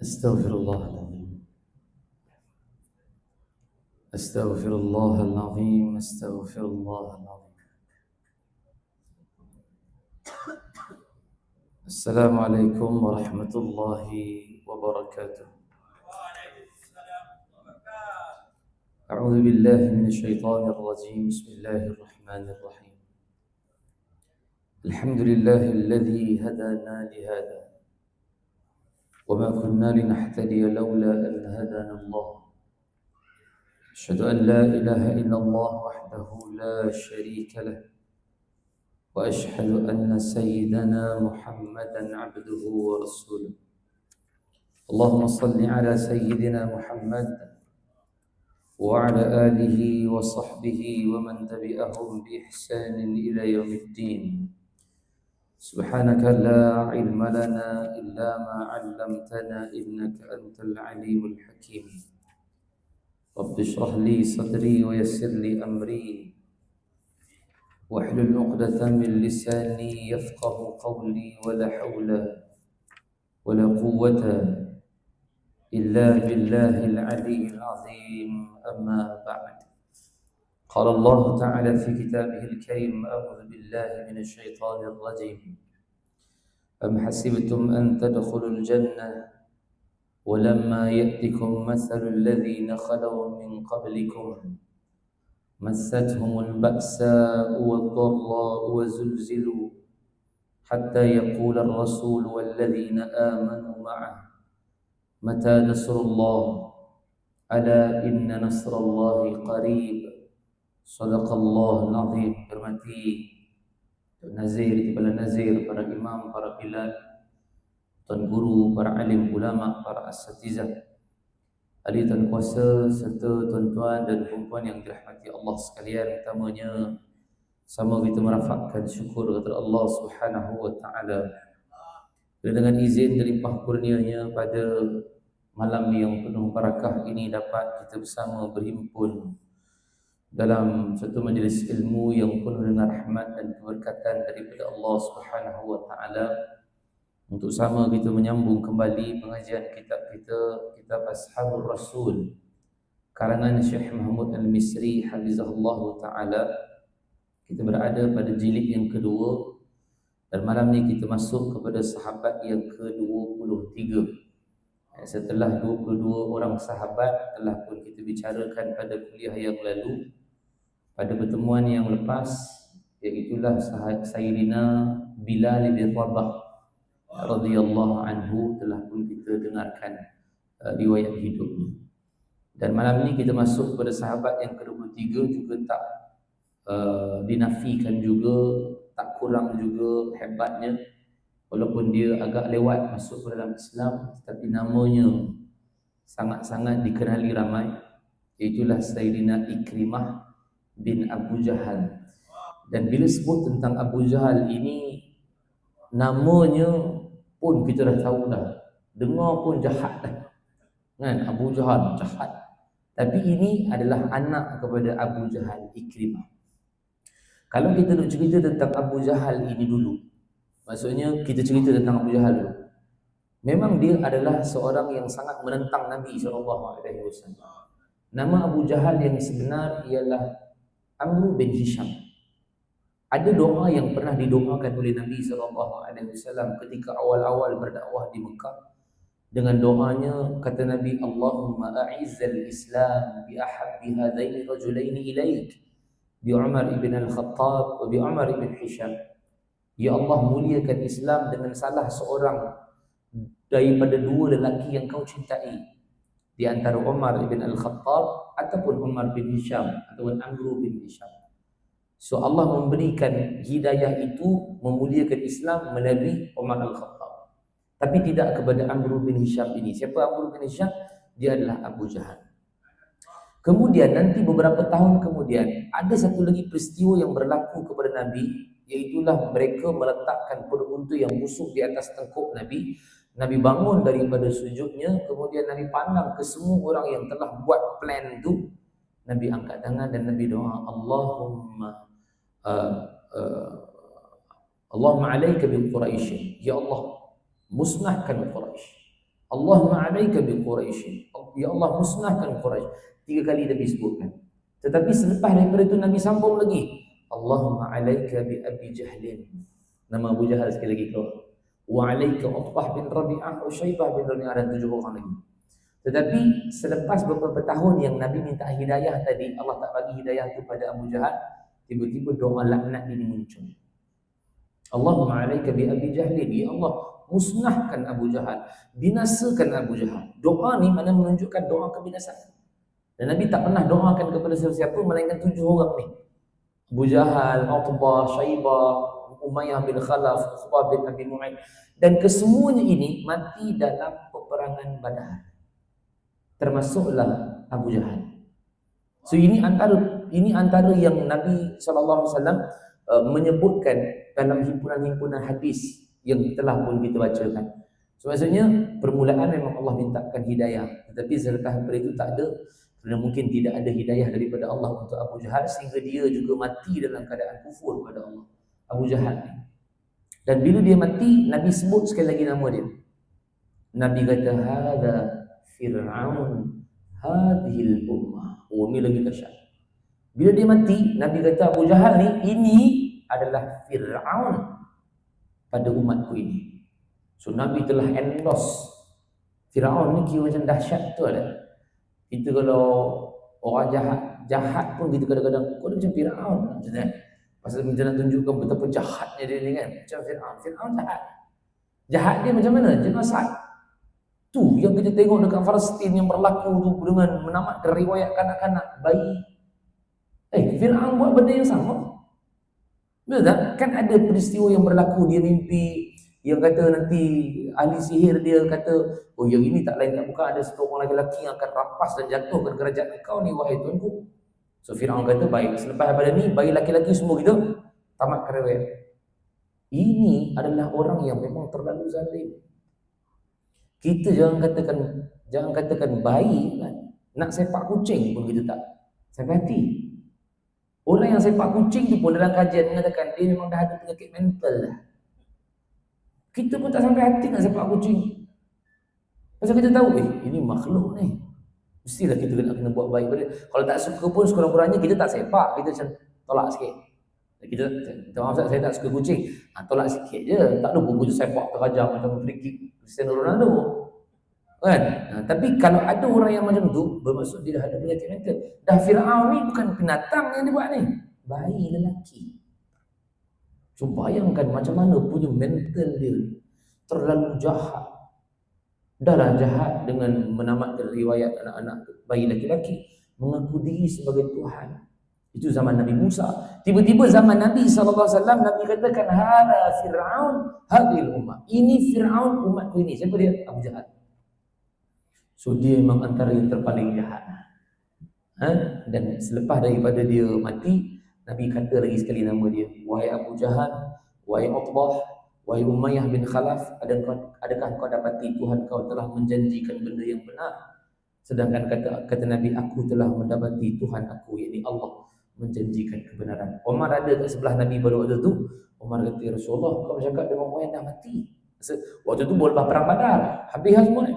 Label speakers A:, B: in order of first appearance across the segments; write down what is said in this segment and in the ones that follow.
A: أستغفر الله العظيم. أستغفر الله العظيم. أستغفر الله العظيم. السلام عليكم ورحمة الله وبركاته. أعوذ بالله من الشيطان الرجيم. بسم الله الرحمن الرحيم. الحمد لله الذي هدانا لهذا وما كنا لنهتدي لولا أن هدانا الله. أشهد أن لا إله إلا الله وحده لا شريك له، وأشهد أن سيدنا محمدا عبده ورسوله. اللهم صل على سيدنا محمد وعلى آله وصحبه ومن تبعهم بإحسان إلى يوم الدين. سبحانك لا علم لنا إلا ما علمتنا إنك أنت العليم الحكيم. رب اشرح لي صدري ويسر لي أمري واحلل عقدة من لساني يفقه قولي ولا حول ولا قوة إلا بالله العلي العظيم. أما بعد، قال الله تعالى في كتابه الكريم: أعوذ بالله من الشيطان الرجيم. أم حسبتم أن تدخلوا الجنة ولما يأتكم مثل الذين خلوا من قبلكم مستهم البأساء والضراء وزلزلوا حتى يقول الرسول والذين آمنوا معه متى نصر الله ألا إن نصر الله قريب. صدق الله العظيم. Hormati Nazir, Kepala Nazir, para imam, para bilal, tuan guru, para alim ulama, para asatizah, ahli tuan kuasa serta tuan-tuan dan puan-puan yang dirahmati Allah sekalian. Pertamanya, sama kita merafakkan syukur kepada Allah Subhanahu wa taala dengan izin dan limpah kurnianya pada malam yang penuh barakah ini dapat kita bersama berhimpun dalam satu majlis ilmu yang penuh dengan rahmat dan keberkatan daripada Allah Subhanahu wa taala, untuk sama kita menyambung kembali pengajian kitab kita, kitab Ashabul Rasul karangan Syekh Mahmud Al-Misri hafizahullah taala. Kita berada pada jilid yang kedua dan malam ni kita masuk kepada sahabat yang ke-23. Setelah 22 orang sahabat telah pun kita bicarakan pada kuliah yang lalu, pada pertemuan yang lepas, iaitulah Sayyidina Bilal bin Rabah radhiyallahu anhu telah pun kita dengarkan riwayat hidupnya. Dan malam ni kita masuk kepada sahabat yang ke-23, juga tak dinafikan juga, tak kurang juga hebatnya, walaupun dia agak lewat masuk ke dalam Islam, tetapi namanya sangat-sangat dikenali ramai, iaitulah Sayyidina Ikrimah bin Abu Jahal. Dan bila sebut tentang Abu Jahal ini, namanya pun kita dah tahu dah, dengar pun jahat dah kan, Abu Jahal jahat. Tapi ini adalah anak kepada Abu Jahal, Ikrimah. Kalau kita nak cerita tentang Abu Jahal ini dulu, maksudnya kita cerita tentang Abu Jahal dulu, memang dia adalah seorang yang sangat menentang Nabi SAW. Nama Abu Jahal yang sebenar ialah Amr bin Hisham. Ada doa yang pernah didoakan oleh Nabi SAW ketika awal-awal berdakwah di Mekah. Dengan doanya, kata Nabi, Allahumma a'izzal Islam bi ahabbi hadaini rajulaini ilaik, bi Umar ibn al-Khattab wa bi Umar ibn Hisham. Ya Allah, muliakan Islam dengan salah seorang daripada dua lelaki yang kau cintai, di antara Umar ibn al-Khattab ataupun Umar bin Hisham ataupun Amr bin Hisham. So Allah memberikan hidayah itu, memuliakan Islam melalui Umar al-Khattab, tapi tidak kepada Amr bin Hisham ini. Siapa Amr bin Hisham? Dia adalah Abu Jahal. Kemudian nanti beberapa tahun kemudian ada satu lagi peristiwa yang berlaku kepada Nabi, iaitulah mereka meletakkan peruntu yang busuk di atas tengkuk Nabi. Nabi bangun daripada sujudnya, kemudian Nabi pandang ke semua orang yang telah buat plan itu. Nabi angkat tangan dan Nabi doa, Allahumma alaika bil Quraisy, ya Allah musnahkan Quraisy, Allahumma alaika bi Quraisy. Ya Allah, musnahkan Quraisy. 3 kali Nabi sebutkan. Tetapi selepas daripada itu Nabi sambung lagi, Allahumma alaika bi Abi Jahlin. Nama Abu Jahal sekali lagi keluar. Wa alaika Uthbah bin Rabi'ah wa Syaibah bin Rabi'ah, dan 7 orang lagi. Tetapi selepas beberapa tahun yang Nabi minta hidayah tadi, Allah tak bagi hidayah itu pada Abu Jahal, tiba-tiba doa laknat ini muncul. Allahumma alaika bi Abi Jahlin. Ya Allah, musnahkan Abu Jahal, binasakan Abu Jahal. Doa ni mana menunjukkan doa kebinasaan. Dan Nabi tak pernah doakan kepada sesiapa melainkan 7 orang ni. Abu Jahal, Utbah, Syaibah, Umayyah bin Khalaf, Uqbah bin Abi Mu'ayyid, dan kesemuanya ini mati dalam peperangan Badar. Termasuklah Abu Jahal. So ini antara yang Nabi SAW menyebutkan dalam himpunan-himpunan hadis yang telah pun kita bacakan. So maksudnya permulaan memang Allah mintakan hidayah, tetapi selepas daripada itu tak ada, kerana mungkin tidak ada hidayah daripada Allah untuk Abu Jahal, sehingga dia juga mati dalam keadaan kufur pada Allah, Abu Jahal. Dan bila dia mati, Nabi sebut sekali lagi nama dia. Nabi kata, hadza Fir'aun hadhil ummah. Oh, ni lagi dahsyat. Bila dia mati, Nabi kata Abu Jahal ni, ini adalah Fir'aun pada umatku ini. So Nabi telah endorse Fir'aun ni, kira macam dahsyat tu ada. Kita kalau orang jahat pun kita kadang-kadang, kau ni macam Fir'aun macam tu. Pasal kita nak tunjukkan betapa jahatnya dia ni kan. Macam Fir'aun jahat. Jahat dia macam mana? Genocide. Tu yang kita tengok dekat Palestin yang berlaku tu, dengan menamatkan riwayat kanak-kanak, bayi. Fir'aun buat benda yang sama. Betul tak? Kan ada peristiwa yang berlaku, dia mimpi yang kata nanti ahli sihir dia kata, oh yang ini tak lain tak bukan ada satu orang lelaki yang akan rampas dan jatuhkan kerajaan engkau ni wahai tuanku. So Fir'aun kata, baik, selepas daripada ni bayi laki-laki semua kita tamatkan riwayat. Ini adalah orang yang memang terlalu zalim. Kita jangan katakan bayi kan. Nak sepak kucing pun kita tak sampai hati. Orang yang sepak kucing tu pun dalam kajian mengatakan dia memang dah ada penyakit mental dah. Kita pun tak sampai hati nak sepak kucing. Pasal kita tahu, ini makhluk ni, mestilah kita kena buat baik pada dia. Kalau tak suka pun sekurang-kurangnya kita tak sepak, kita macam tolak sikit. Kita maaf Ustaz, saya tak suka kucing. Tolak sikit je. Tak ada pun kita sepak terajam macam free kick Cristiano Ronaldo. Kan? Tapi kalau ada orang yang macam tu, bermaksud dia dah ada penyakit mental. Dah Fir'aun ni bukan binatang yang dia buat ni, bayi lelaki. So bayangkan macam mana punya mental dia, terlalu jahat. Dah lah jahat dengan menamatkan riwayat anak-anak bayi lelaki, mengaku diri sebagai Tuhan. Itu zaman Nabi Musa. Tiba-tiba zaman Nabi SAW, Nabi katakan, hada Fir'aun hadhil ummah. Ini Fir'aun umatku ini. Siapa dia? Abu Jahal. So dia memang antara yang terpaling jahat. Dan selepas daripada dia mati, Nabi kata lagi sekali nama dia, wahai Abu Jahal, wahai Utbah, wahai Umayyah bin Khalaf, adakah kau dapati Tuhan kau telah menjanjikan benda yang benar? Sedangkan kata Nabi, aku telah mendapati Tuhan aku, yakni Allah, menjanjikan kebenaran. Umar ada kat sebelah Nabi pada waktu tu. Umar kata, ya Rasulullah, kau bercakap dengan orang yang dah mati. Waktu tu lepas perang Badar, habis semua ni.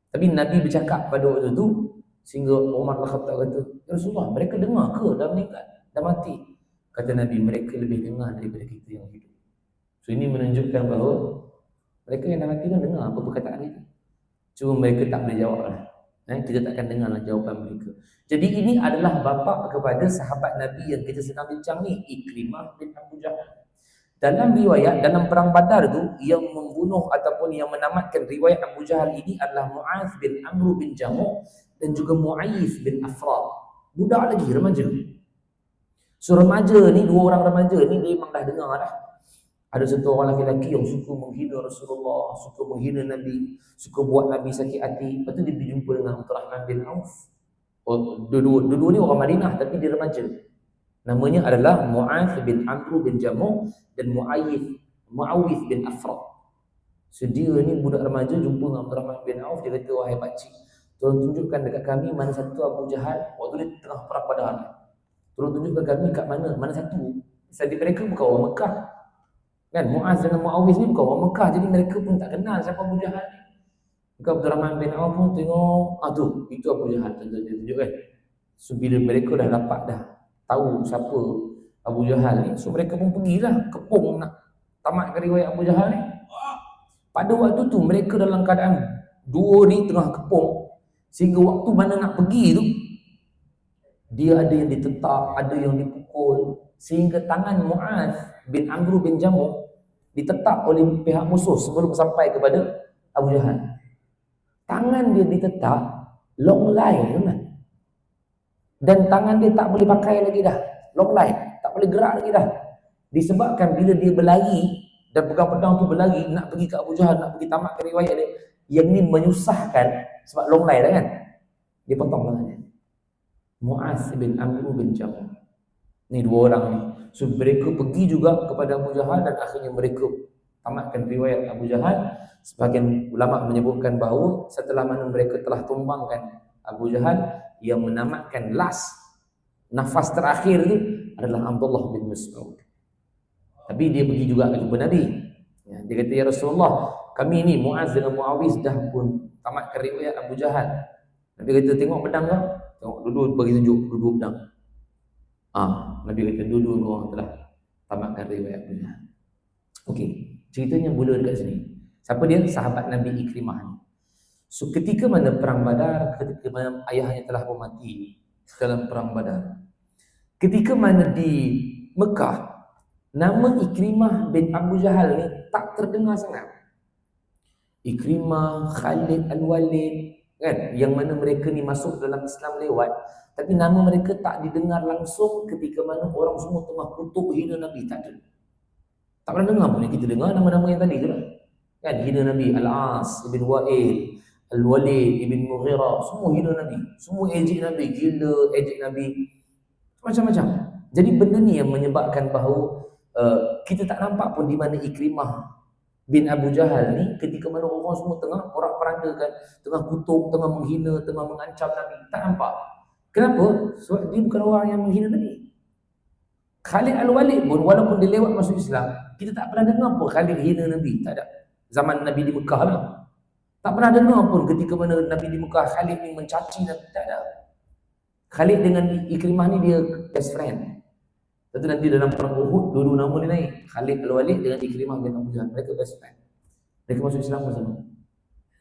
A: Tapi Nabi bercakap pada waktu tu, sehingga Umar Al-Khattab kata, ya Rasulullah, mereka dengar ke dah meninggal, dah mati? Kata Nabi, mereka lebih dengar daripada kita yang hidup. So ini menunjukkan bahawa mereka yang dah mati kan dengar apa perkataan kita. Cuma mereka tak boleh jawab lah. Kita takkan dengarlah jawapan mereka. Jadi ini adalah bapa kepada sahabat Nabi yang kita sedang bincang ni, Ikrimah bin Abu Jahal. Dalam riwayat, dalam perang Badar tu, yang membunuh ataupun yang menamatkan riwayat Abu Jahal ini adalah Mu'adz bin Amr bin Jamuh dan juga Mu'ayth bin Afra. Budak lagi, remaja. So remaja ni, 2 orang remaja ni, dia memang dah dengar dah. Ada satu orang lelaki yang suka menghina Rasulullah, suka menghina Nabi, suka buat Nabi sakit hati. Lepas tu dia berjumpa dengan Abdurrahman bin Auf. Dua-dua ni orang Madinah tapi dia remaja. Namanya adalah Mu'adz bin Amr bin Jamuh dan Mu'awith bin Afra. So dia ni budak remaja jumpa dengan Abdurrahman bin Auf. Dia kata, wahai pakcik, tolong tunjukkan dekat kami mana satu Abu Jahal. Waktu dia tengah perang Badar. Tolong tunjukkan kami kat mana satu. Sebab mereka bukan orang Mekah. Kan Mu'adz dengan Mu'awith ni bukan orang Mekah, jadi mereka pun tak kenal siapa Abu Jahal ni. Maka Abdul Rahman bin Auf pun tengok, tu, itu Abu Jahal, tunjuk kan. So bila mereka dah dapat dah tahu siapa Abu Jahal ni, so mereka pun pergilah kepung nak tamatkan riwayat Abu Jahal ni. Pada waktu tu mereka dalam keadaan dua ni tengah kepung, sehingga waktu mana nak pergi tu, dia ada yang ditetak, ada yang dipukul, sehingga tangan Mu'az bin Amr bin Jamuh ditetak oleh pihak musuh sebelum sampai kepada Abu Jahal. Tangan dia ditetak, long line kan? Dan tangan dia tak boleh pakai lagi dah, long line, tak boleh gerak lagi dah. Disebabkan bila dia berlari dan pegang pedang tu berlari nak pergi ke Abu Jahal, nak pergi tamatkan riwayat dia, yang ni menyusahkan sebab long line dah kan. Dia potong tangannya. Mu'az bin Amr bin Jamuh. Ni dua orang ni. So mereka pergi juga kepada Abu Jahal dan akhirnya mereka tamatkan riwayat Abu Jahal. Sebahagian ulama menyebutkan bahawa setelah mana mereka telah tumbangkan Abu Jahal, yang menamatkan last nafas terakhir tu adalah Abdullah bin Mas'ud. Tapi dia pergi juga ke jumpa Nabi. Ya, dia kata, ya Rasulullah, kami ni Mu'az dengan Muawiz dah pun tamatkan riwayat Abu Jahal. Nabi kata, tengok pedang kau. Tengok, dua-dua bagi tunjuk, dua-dua pedang. Nabi kata, dua-dua orang telah tamatkan riwayat Abu Jahal. Okey, ceritanya mula dekat sini. Siapa dia? Sahabat Nabi Ikrimah ni. So ketika mana perang Badar, ketika mana ayahnya telah mati dalam perang Badar, ketika mana di Mekah, nama Ikrimah bin Abu Jahal ni tak terdengar sangat. Ikrimah, Khalid Al-Walid kan, yang mana mereka ni masuk dalam Islam lewat, tapi nama mereka tak didengar langsung ketika mana orang semua tengah kutuk hina Nabi. Tak ada, tak pernah dengar pun. Kita dengar nama-nama yang tadi je lah kan, hina Nabi. Al-As ibn Wa'il, Al-Walid ibn Mughirah, semua hina Nabi, semua ejek Nabi, gila, ejek Nabi, macam-macam. Jadi benda ni yang menyebabkan bahawa kita tak nampak pun di mana Ikrimah bin Abu Jahal ni, ketika mana orang semua tengah porak-porandakan, tengah kutuk, tengah menghina, tengah mengancam Nabi, tak nampak. Kenapa? Sebab dia bukan orang yang menghina Nabi. Khalid Al-Walid pun walaupun dia lewat masuk Islam, kita tak pernah dengar pun Khalid hina Nabi, tak ada. Zaman Nabi di Mekah lah, tak pernah dengar pun ketika mana Nabi di Mekah Khalid ni mencaci Nabi, tak ada. Khalid dengan Ikrimah ni dia best friend. Tentu nanti dalam perang Uhud, dua-dua nama dia naik, Khalid Al-Walid dengan Ikrimah bin Abu Jahal, mereka best friend. Mereka masuk Islam bersama.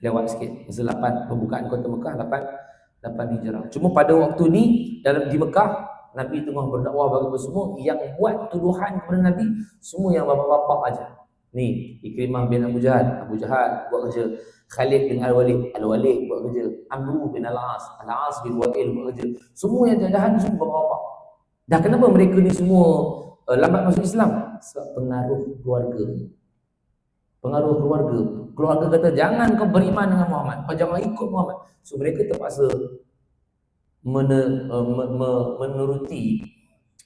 A: Lewat sikit, masa 8 pembukaan kota Mekah, 8 hijrah. Cuma pada waktu ni dalam di Mekah, Nabi tengah berdakwah bagi semua, yang buat tuduhan kepada Nabi semua yang bapa-bapa aja. Ni Ikrimah bin Abu Jahal buat kerja. Khalid bin Al-Walid buat kerja. Amr bin Al-As bin Wa'il buat kerja. Semua yang jahat semua bapa-bapa. Dah kenapa mereka ni semua lambat masuk Islam? Sebab pengaruh keluarga. Pengaruh keluarga. Keluarga kata jangan kau beriman dengan Muhammad, kau jangan ikut Muhammad. So mereka terpaksa menuruti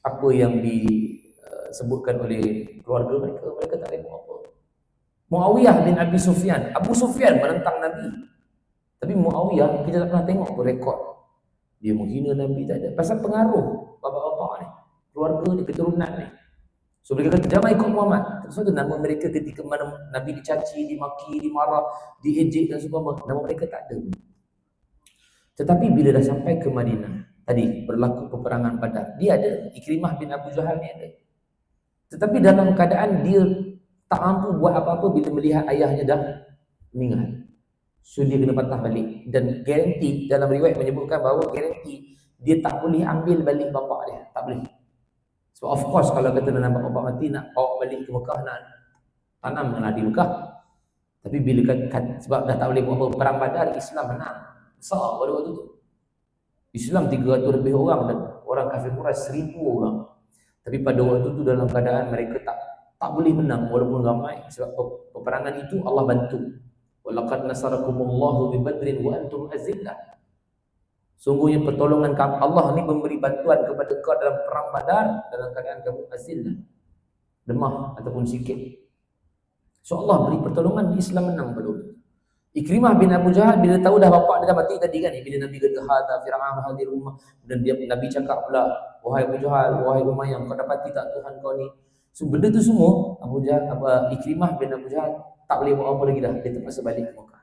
A: apa yang disebutkan oleh keluarga mereka. Mereka tak boleh buat apa. Muawiyah bin Abi Sufyan, Abu Sufyan menentang Nabi, tapi Muawiyah kita tak pernah tengok pun rekod dia menghina Nabi, tak ada. Pasal pengaruh bapa-bapa ni, keluarga ni, keturunan ni. So mereka kata jangan ikut Muhammad. Sebab tu nama mereka ketika mana Nabi dicaci, dimaki, dimarah, diejek dan sebagainya, nama mereka tak ada. Tetapi bila dah sampai ke Madinah, tadi berlaku peperangan Badar, dia ada, Ikrimah bin Abu Jahal ni ada. Tetapi dalam keadaan dia tak mampu buat apa-apa bila melihat ayahnya dah meninggal. So dia kena patah balik. Dan garanti, dalam riwayat menyebutkan bahawa garanti dia tak boleh ambil balik bapa dia, tak boleh. So of course kalau kata nak bapa mati, nak bawa balik ke Mekah, nak tanamlah di Mekah. Tapi bila sebab dah tak boleh buat apa, perang Badar Islam menang besar pada waktu tu. Islam 300 lebih orang dan orang kafir Quraisy 1000 orang. Tapi pada waktu tu dalam keadaan mereka tak boleh menang walaupun ramai, sebab peperangan itu Allah bantu. Walaqad nasarakumullahu bi Badrin wa antum azillah. Sungguhnya pertolongan Allah ni memberi bantuan kepada kau dalam perang Badar dalam keadaan kamu azillah, lemah ataupun sikit. So Allah beri pertolongan, Islam menang pada waktu. Ikrimah bin Abu Jahal bila tahu dah bapak dia dah mati tadi kan, bila Nabi kata hadza fir'aun hadhil ummah, dan Nabi cakap pula, wahai Abu Jahal, wahai Umayyah, kau dapati tak Tuhan kau ni. So benda tu semua Ikrimah bin Abu Jahal tak boleh buat apa lagi dah, dia terpaksa balik ke Mekah.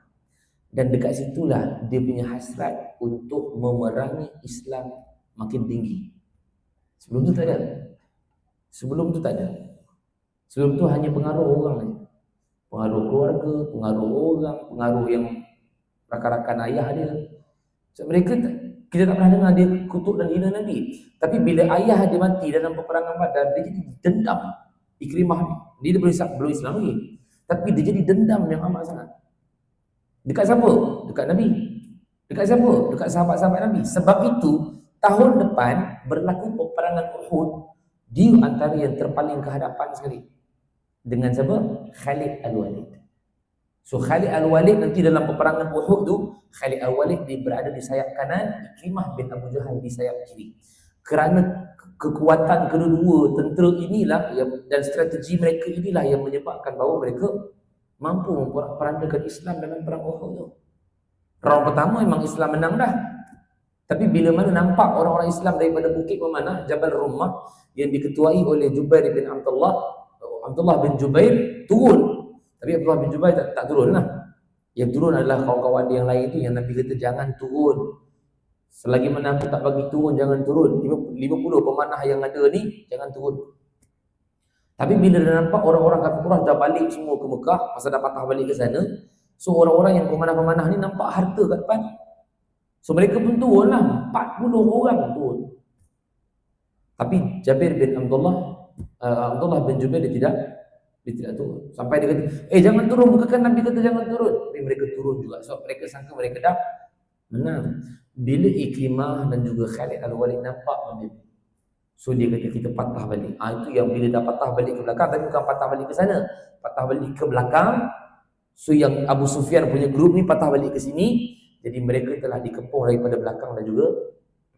A: Dan dekat situlah dia punya hasrat untuk memerangi Islam makin tinggi. Sebelum tu tak ada. Sebelum tu tak ada. Sebelum tu hanya pengaruh orang saja. Pengaruh keluarga, pengaruh orang, pengaruh yang rakan-rakan ayah dia. So, mereka kita tak pernah dengar dia kutuk dan hina Nabi. Tapi bila ayah dia mati dalam peperangan Badar, dia jadi dendam. Ikrimah ni. Dia belum Islam lagi. Tapi dia jadi dendam yang amat sangat. Dekat siapa? Dekat Nabi. Dekat siapa? Dekat sahabat-sahabat Nabi. Sebab itu, tahun depan berlaku peperangan Uhud. Dia antara yang terpaling ke hadapan sekali. Dengan siapa? Khalid Al-Walid. So Khalid Al-Walid nanti dalam peperangan Uhud tu, Khalid Al-Walid dia berada di sayap kanan, Ikrimah bin Abu Jahal di sayap kiri. Kerana kekuatan kedua-dua tentera inilah dan strategi mereka inilah yang menyebabkan bahawa mereka mampu memperandakan Islam dalam perang Uhud tu. Round pertama memang Islam menang dah. Tapi bila mana nampak orang-orang Islam daripada bukit memanah, Jabal Rummah yang diketuai oleh Jubair bin Abdullah bin Jubair turun. Tapi Abdullah bin Jubair tak turun lah. Yang turun adalah kawan-kawan dia yang lain tu yang Nabi kata jangan turun. Selagi mana aku tak bagi turun, jangan turun. 50 pemanah yang ada ni, jangan turun. Tapi bila dia nampak orang-orang kafir Quraisy dah balik semua ke Mekah, pasal dah patah balik ke sana, so orang-orang yang pemanah-pemanah ni nampak harta kat depan. So mereka pun turun lah, 40 orang turun. Tapi Jabir bin Abdullah bin Jubair dia tidak turun. Sampai dia kata, jangan turun, bukankah Nabi kata jangan turun. Tapi mereka turun juga. So mereka sangka mereka dah menang. Bila Ikrimah dan juga Khalid Al-Walid nampak benda, so dia kata kita patah balik. Itu yang bila dah patah balik ke belakang, tapi bukan patah balik ke sana, patah balik ke belakang. So yang Abu Sufyan punya grup ni patah balik ke sini. Jadi mereka telah dikepung daripada belakang dan juga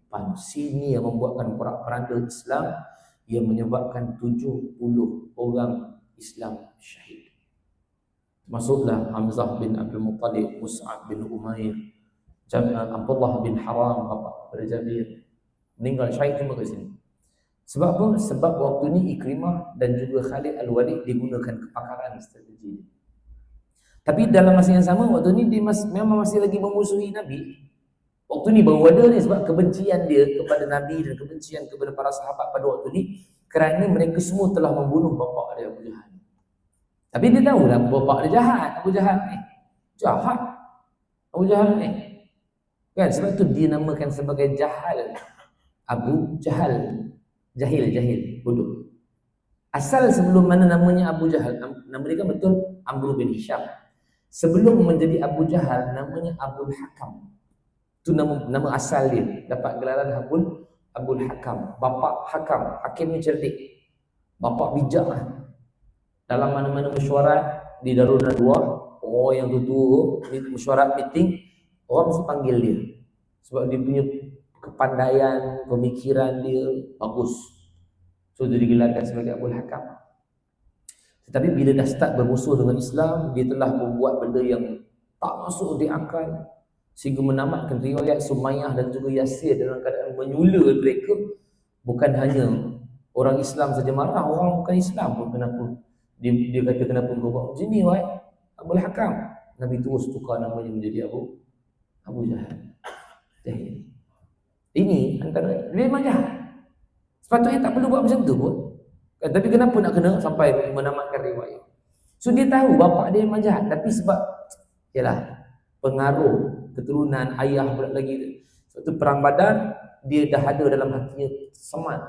A: depan. Sini yang membuatkan peranda Islam yang menyebabkan 70 orang Islam syahid. Masuklah Hamzah bin Abdul Muttalib, Mus'ab bin Umair, Abdullah bin Haram, bapa pada Jabir, meninggal syahid semua ke sini. Sebab apa? Sebab waktu ni Ikrimah dan juga Khalid Al-Walid digunakan kepakaran strategi. Tapi dalam masa yang sama, waktu ni dia memang masih lagi memusuhi Nabi. Waktu ni baru ada ni sebab kebencian dia kepada Nabi dan kebencian kepada para sahabat pada waktu ni, kerana mereka semua telah membunuh bapa dia Abu Jahal. Tapi dia tahu lah bapa dia jahat, Abu Jahal ni. Jahat Abu Jahal ni. Kan sebab tu dia namakan sebagai Jahal. Abu Jahal. Jahil, bodoh. Asal sebelum mana namanya Abu Jahal, nama dia kan betul Amr bin Hisham. Sebelum menjadi Abu Jahal, namanya Abul Hakam. Itu nama asal dia. Dapat gelaran Abul Hakam. Bapa Hakam. Hakim ni cerdik. Bapa bijak lah. Dalam mana-mana mesyuarat di Darul Nadwa, yang tu mesyuarat meeting, orang mesti panggil dia. Sebab dia punya kepandaian, pemikiran dia bagus. So dia digelarkan sebagai Abul Hakam. Tetapi bila dah start bermusuh dengan Islam, dia telah membuat benda yang tak masuk di akal, sehingga menamatkan riwayat Sumayyah dan juga Yasir dalam keadaan menyula mereka. Bukan hanya orang Islam saja marah, orang bukan Islam pun kenapa dia kata kenapa kau buat macam ni wahai Abul Hakam. Nabi terus tukar namanya menjadi Abu Jahal. Jahil. Ini antara dia memang jahat. Sepatutnya tak perlu buat macam tu pun. Tapi kenapa nak kena sampai menamatkan riwayat? So dia tahu bapa dia memang jahat, tapi sebab yalah pengaruh keturunan ayah pula lagi. Sebab tu perang Badar dia dah ada dalam hatinya semat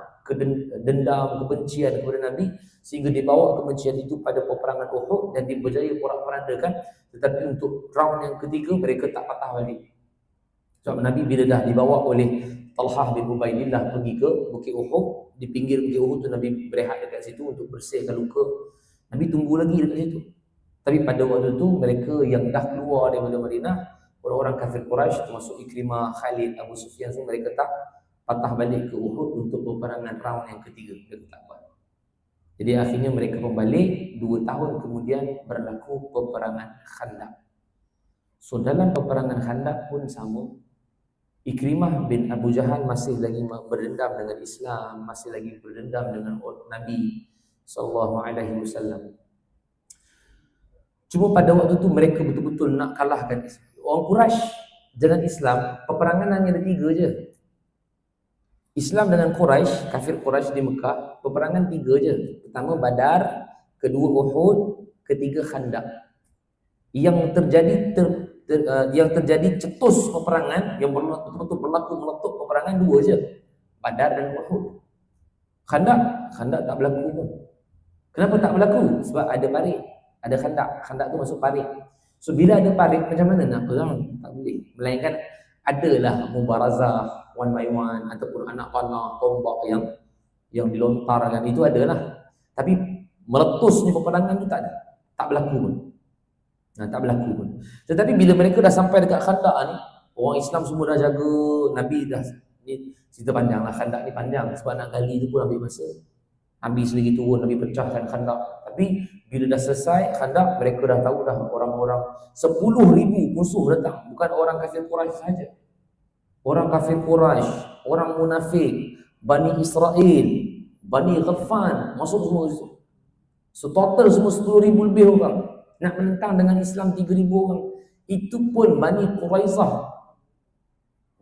A: dendam, kebencian kepada Nabi, sehingga dibawa kebencian itu pada peperangan Uhud dan dia berjaya porak-porandakan. Tetapi untuk round yang ketiga mereka tak patah balik. Sebab Nabi bila dah dibawa oleh Talhah bin Ubaidillah pergi ke Bukit Uhud, di pinggir Bukit Uhud tu Nabi berehat dekat situ untuk bersihkan luka. Nabi tunggu lagi dekat situ. Tapi pada waktu tu mereka yang dah keluar daripada Madinah, orang-orang kafir Quraisy termasuk Ikrimah, Khalid, Abu Sufyan semua, mereka tak patah balik ke Uhud untuk peperangan round yang ketiga. Mereka tak buat. Jadi akhirnya mereka kembali. 2 tahun kemudian berlaku peperangan Khandaq. So dalam peperangan Khandaq pun sama. Ikrimah bin Abu Jahal masih lagi berdendam dengan Islam, masih lagi berdendam dengan Nabi sallallahu alaihi wasallam. Cuma pada waktu tu mereka betul-betul nak kalahkan Islam. orang Quraisy dengan Islam, peperangan hanya ada 3 je. Islam dengan Quraisy, kafir Quraisy di Mekah, peperangan 3 je. Pertama Badar, kedua Uhud, ketiga Khandaq. Yang terjadi cetus peperangan, yang betul-betul berlaku meletup peperangan 2 je. Badar dan Uhud. Khandaq tak berlaku pun. Kenapa tak berlaku? Sebab ada parit, ada Khandaq. Khandaq tu masuk parit. So bila ada parit, macam mana nak perang? Tak boleh. Melainkan adalah mubarazah one by one, ataupun anak panah, tombak yang dilontarkan, itu adalah. Tapi meletusnya peperangan tu tak ada. Tak berlaku pun. Tak berlaku pun. Tetapi bila mereka dah sampai dekat Khandaq ni, orang Islam semua dah jaga, Nabi dah, ni cerita panjang lah, Khandaq ni panjang sebab nak gali tu pun ambil masa. Habis lagi turun, Nabi pecahkan Khandaq. Tapi bila dah selesai Khandaq, mereka dah tahu dah orang-orang 10,000 musuh datang. Bukan orang kafir Quraisy saja. Orang kafir Quraisy, orang munafik, Bani Israel, Bani Ghaffan, masuk semua situ. So total semua 10,000 lebih orang nak menentang dengan Islam 3,000 orang. Itu pun Bani Quraisyah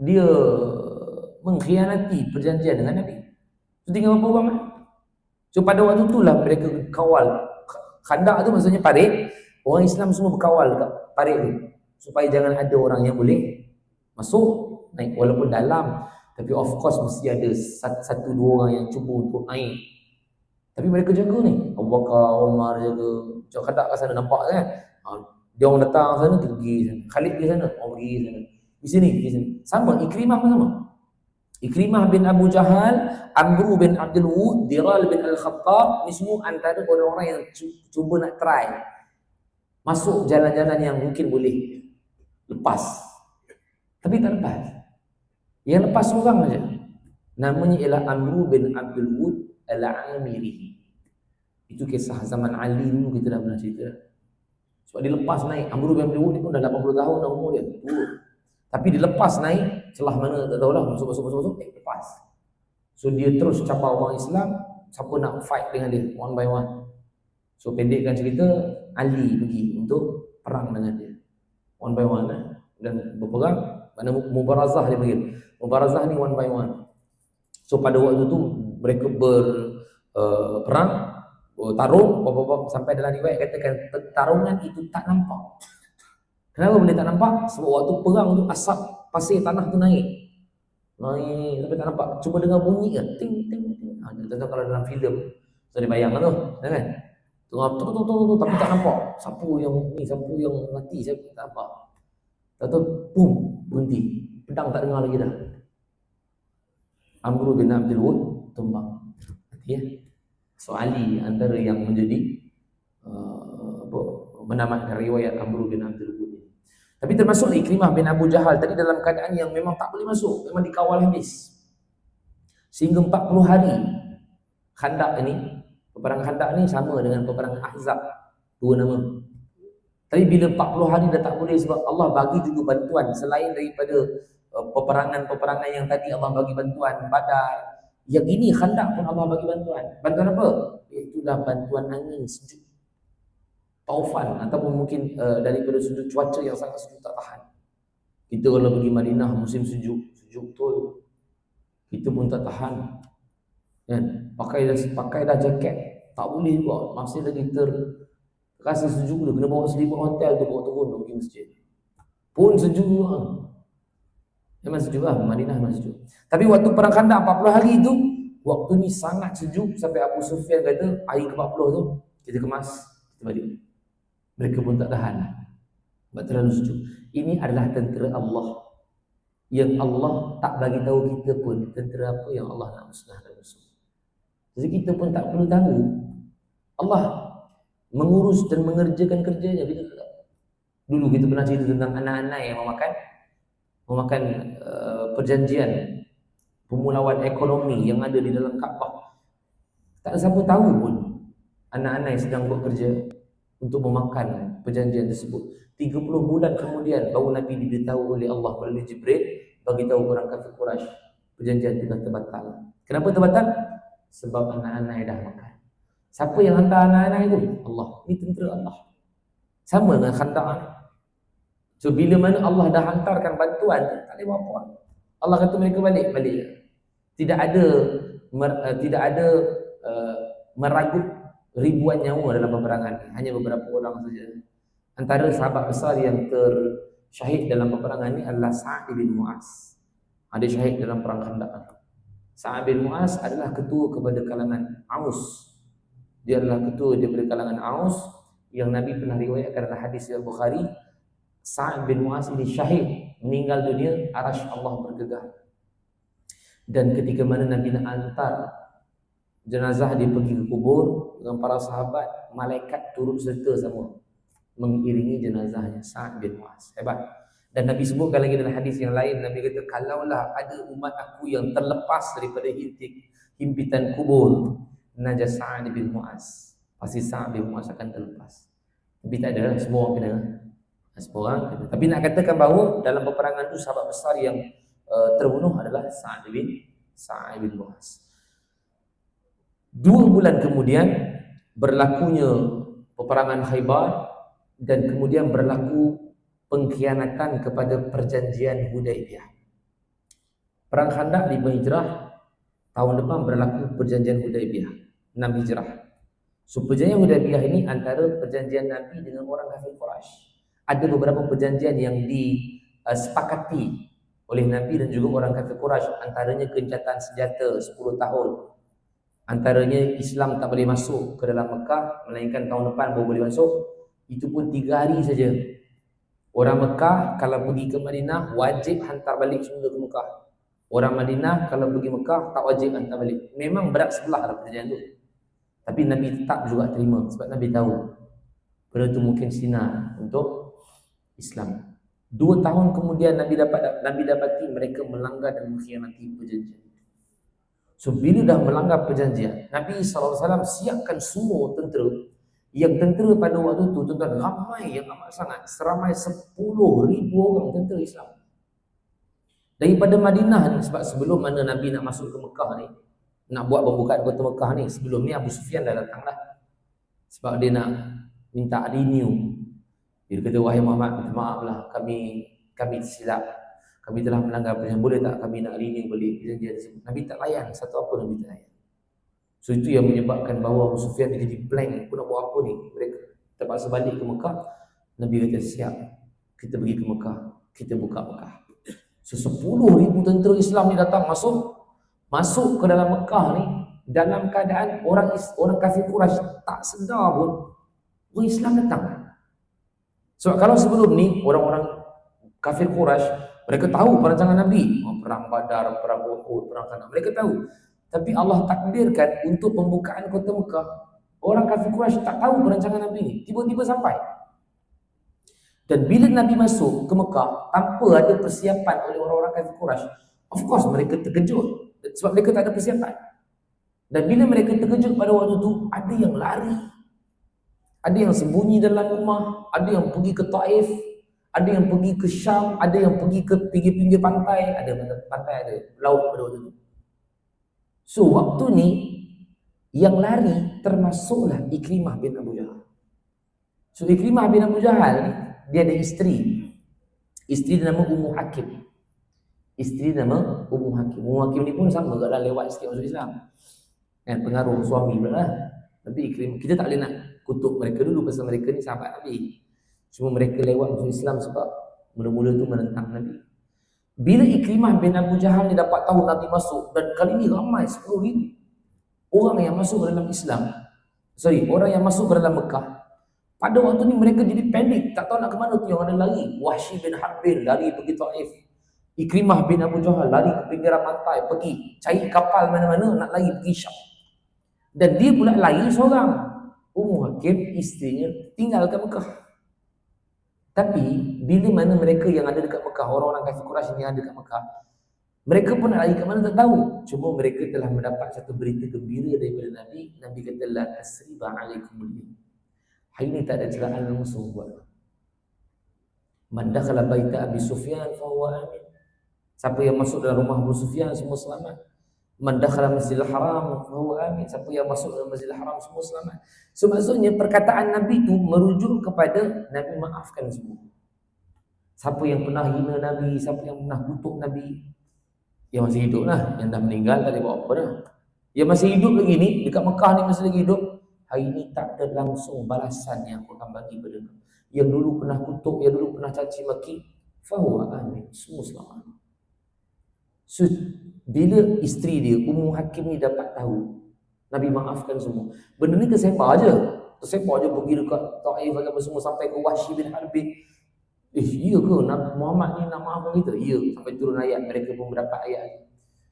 A: dia mengkhianati perjanjian dengan Nabi. So tinggal berapa orang lah. So pada waktu itulah mereka kawal. Khandaq tu maksudnya parit. Orang Islam semua berkawal kat parit tu, supaya jangan ada orang yang boleh masuk, naik walaupun dalam. Tapi of course mesti ada 1-2 orang yang cuba untuk naik. Tapi mereka jaga ni. Abu Bakar, Umar jaga. Macam Khandaq kat sana nampak kan. Dia orang datang sana, kita pergi sana. Khalid pergi sana, orang pergi sana. Di sini. Sama, Ikrimah pun sama. Ikrimah bin Abu Jahal, Amru bin Abdul Wud, Diral bin Al-Khattab, ni semua antara orang-orang yang cuba nak try masuk jalan-jalan yang mungkin boleh lepas. Tapi tak lepas. Yang lepas seorang saja. Namanya ialah Amru bin Abdul Wud Al-Amiri. Itu kisah zaman Ali dulu, kita dah pernah cerita. Sebab dia lepas naik. Amru bin Abdul Wud ni pun dah 80 tahun dah umur dia. Tapi dia lepas naik, celah mana tak tahulah, masuk, lepas. So dia terus cabar orang Islam, siapa nak fight dengan dia, one by one. So pendekkan cerita, Ali pergi untuk perang dengan dia, one by one lah. Dan berperang, mana mubarazah dia panggil. Mubarazah ni one by one. So pada waktu tu mereka berperang, tarung, sampai dalam riwayat katakan pertarungan itu tak nampak. Kenapa boleh tak nampak? Sebab waktu perang tu asap pasir tanah tu naik sampai tak nampak. Cuba dengar bunyi kan, ting ting ting. Tentu kalau dalam filem saya bayangkan tu, kan? Tunggu, tapi tak nampak. Siapa yang mati, saya tak nampak. Tahu boom, berhenti. Pedang tak dengar lagi dah. Amru bin Abdul Wud tumbang. Mati ya. So Ali antara yang menjadi menamatkan riwayat Amru bin Abdul Wud. Tapi termasuk Ikrimah bin Abu Jahal tadi dalam keadaan yang memang tak boleh masuk, memang dikawal habis. Sehingga 40 hari. Khandaq ini, peperangan Khandaq ni sama dengan peperangan Ahzab, 2 nama. Tapi bila 40 hari dah tak boleh, sebab Allah bagi juga bantuan selain daripada peperangan-peperangan yang tadi Allah bagi bantuan, Badar. Yang ini Khandaq pun Allah bagi bantuan. Bantuan apa? Iaitulah bantuan angin sejuk, taufan, ataupun mungkin daripada sudut cuaca yang sangat sejuk tak tahan. Kita kalau pergi Madinah musim sejuk betul, kita pun tak tahan kan? Pakai dah jaket tak boleh juga, masih lagi rasa sejuk tu, kena bawa selimut hotel tu, bawa turun pergi masjid pun sejuk juga. Memang sejuk lah, Madinah memang sejuk. Tapi waktu perang Khandaq 40 hari tu, waktu ni sangat sejuk sampai Abu Sufyan kata hari ke-40 tu kita kemas, kita balik. Mereka pun tak tahan sebab terlalu sejuk. Ini adalah tentera Allah yang Allah tak bagi tahu kita pun tentera apa yang Allah nak musnahkan musuh. Jadi kita pun tak perlu tahu. Allah mengurus dan mengerjakan kerjanya, kita tak tahu. Dulu kita pernah cerita tentang anak-anak yang memakan perjanjian pemulauan ekonomi yang ada di dalam Kaabah. Tak ada siapa tahu pun anak-anak yang sedang buat kerja untuk memakan perjanjian tersebut. 30 bulan kemudian baru Nabi diberitahu oleh Allah melalui Jibril, bagi tahu orang kafir Quraisy perjanjian itu dah terbatal. Kenapa terbatal? Sebab anak-anak dah makan. Siapa yang hantar anak-anak itu? Allah. Ini tentera Allah. Sama dengan Khandaq. So bila mana Allah dah hantarkan bantuan, tak boleh buat apa. Allah kata mereka balik. Tidak ada meragut ribuan nyawa dalam peperangan ini. Hanya beberapa orang saja. Antara sahabat besar yang tersyahid dalam peperangan ini adalah Sa'ad bin Mu'az. Ada syahid dalam perang Khandaq. Sa'ad bin Mu'az adalah ketua kepada kalangan Aus. Dia adalah ketua daripada kalangan Aus yang Nabi pernah riwayatkan dalam hadis Al-Bukhari. Sa'ad bin Mu'az ini syahid, meninggal dunia, arasy Allah bergegar. Dan ketika mana Nabi nak hantar jenazah dia pergi ke kubur dengan para sahabat, malaikat turut serta sama mengiringi jenazahnya Sa'ad bin Mu'az. Hebat. Dan Nabi sebutkan lagi dalam hadis yang lain, Nabi kata, kalaulah ada umat aku yang terlepas daripada himpitan kubur najas Sa'ad bin Mu'az, pasti Sa'ad bin Mu'az akan terlepas. Tapi tak ada, semua orang kena. Tapi nak katakan bahawa dalam peperangan itu sahabat besar yang terbunuh adalah Sa'ad bin Mu'az. 2 bulan kemudian berlakunya peperangan Khaybar dan kemudian berlaku pengkhianatan kepada perjanjian Hudaibiyah. Perang Khandaq 5 Hijrah, tahun depan berlaku perjanjian Hudaibiyah 6 Hijrah. So perjanjian Hudaibiyah ini antara perjanjian Nabi dengan orang kafir Quraisy. Ada beberapa perjanjian yang disepakati oleh Nabi dan juga orang kafir Quraisy, antaranya gencatan senjata 10 tahun. Antaranya Islam tak boleh masuk ke dalam Mekah melainkan tahun depan baru boleh masuk. Itu pun 3 hari saja. Orang Mekah kalau pergi ke Madinah wajib hantar balik semula ke Mekah. Orang Madinah kalau pergi Mekah tak wajib hantar balik. Memang berat sebelah lah perjanjian tu. Tapi Nabi tetap juga terima sebab Nabi tahu benda tu mungkin sinar untuk Islam. 2 tahun kemudian Nabi dapati mereka melanggar dan mengkhianati perjanjian. So bila dah melanggar perjanjian, Nabi SAW siapkan semua tentera. Yang tentera pada waktu tu tuan-tuan ramai yang amat sangat, seramai 10,000 orang tentera Islam. Daripada Madinah ni, sebab sebelum mana Nabi nak masuk ke Mekah ni, nak buat pembukaan kota Mekah ni, sebelum ni Abu Sufyan dah datang dah. Sebab dia nak minta renew. Dia kata, wahai Muhammad, minta maaf lah, kami silap. Kami telah melanggar perjanjian, boleh tak kami nak renew balik perjanjian tersebut? Nabi tak layan, satu apa Nabi tak layan. So itu yang menyebabkan bahawa Abu Sufyan dia jadi blank, pun nak buat apa ni? Mereka terpaksa balik ke Mekah. Nabi kata, siap, kita pergi ke Mekah, kita buka Mekah. So 10,000 tentera Islam ni datang masuk ke dalam Mekah ni dalam keadaan orang kafir Quraisy tak sedar pun orang Islam datang. Sebab kalau sebelum ni orang-orang kafir Quraisy mereka tahu perancangan Nabi, perang Badar, perang Uhud, perang Khandaq, mereka tahu. Tapi Allah takdirkan untuk pembukaan kota Mekah, orang kafir Quraisy tak tahu perancangan Nabi ni, tiba-tiba sampai. Dan bila Nabi masuk ke Mekah tanpa ada persiapan oleh orang-orang kafir Quraisy, of course mereka terkejut sebab mereka tak ada persiapan. Dan bila mereka terkejut pada waktu tu, ada yang lari, ada yang sembunyi dalam rumah, ada yang pergi ke Taif, ada yang pergi ke Syam, ada yang pergi ke pinggir-pinggir pantai, ada laut pada waktu tu. So waktu ni yang lari termasuklah Ikrimah bin Abu Jahal. So Ikrimah bin Abu Jahal ni dia ada isteri nama Ummu Hakim. Isteri nama Ummu Hakim. Ummu Hakim ni pun sama juga lewat sikit masuk Islam. Kan pengaruh suami pula lah. Tapi Ikrimah, kita tak boleh nak kutuk mereka dulu pasal mereka ni sahabat Nabi. Cuma mereka lewat masuk Islam sebab mula-mula tu menentang Nabi. Bila Ikrimah bin Abu Jahal ni dapat tahu Nabi masuk, dan kali ni ramai 10,000 orang yang masuk ke dalam Islam. Orang yang masuk ke dalam Mekah. Pada waktu ni mereka jadi panik, tak tahu nak ke mana tu, yang ada lari. Wahsy bin Harb lari pergi Taif. Ikrimah bin Abu Jahal lari ke pinggiran pantai, pergi cari kapal mana-mana nak lari pergi Syam. Dan dia pula lari seorang. Ummu Hakim isterinya tinggal kat Mekah. Tapi bila mana mereka yang ada dekat Mekah, orang-orang kafir Quraisy yang ada dekat Mekah, mereka pun nak lari kat mana tak tahu. Cuma mereka telah mendapat satu berita gembira daripada Nabi. Nabi kata, la tasriba alaikumul. Hari ni tak ada celaan musuh buat. Man dakhala baita Abi Sufyan fa huwa amin. Siapa yang masuk dalam rumah Abu Sufyan semua selamat. Man dakhala Masjidil Haram fa huwa amin. Siapa yang masuk dalam Masjidil Haram semua selamat. So maksudnya perkataan Nabi tu merujuk kepada Nabi maafkan semua. Siapa yang pernah hina Nabi, siapa yang pernah kutuk Nabi, yang masih hidup lah, yang dah meninggal tak ada buat apa dah. Yang masih hidup lagi ni, dekat Mekah ni masih lagi hidup, hari ni tak ada langsung balasan yang aku akan bagi pada kau. Yang dulu pernah kutuk, yang dulu pernah caci maki, fahuwa amin, semua selamat. So, bila isteri dia, Ummu Hakim ni dapat tahu Nabi maafkan semua, benda ni tersebar je pergi dekat Taif apa semua sampai ke Wahsy bin Harbi. Iya ke Muhammad ni nak maafkan kita? Ya, sampai turun ayat, mereka pun mendapat ayat.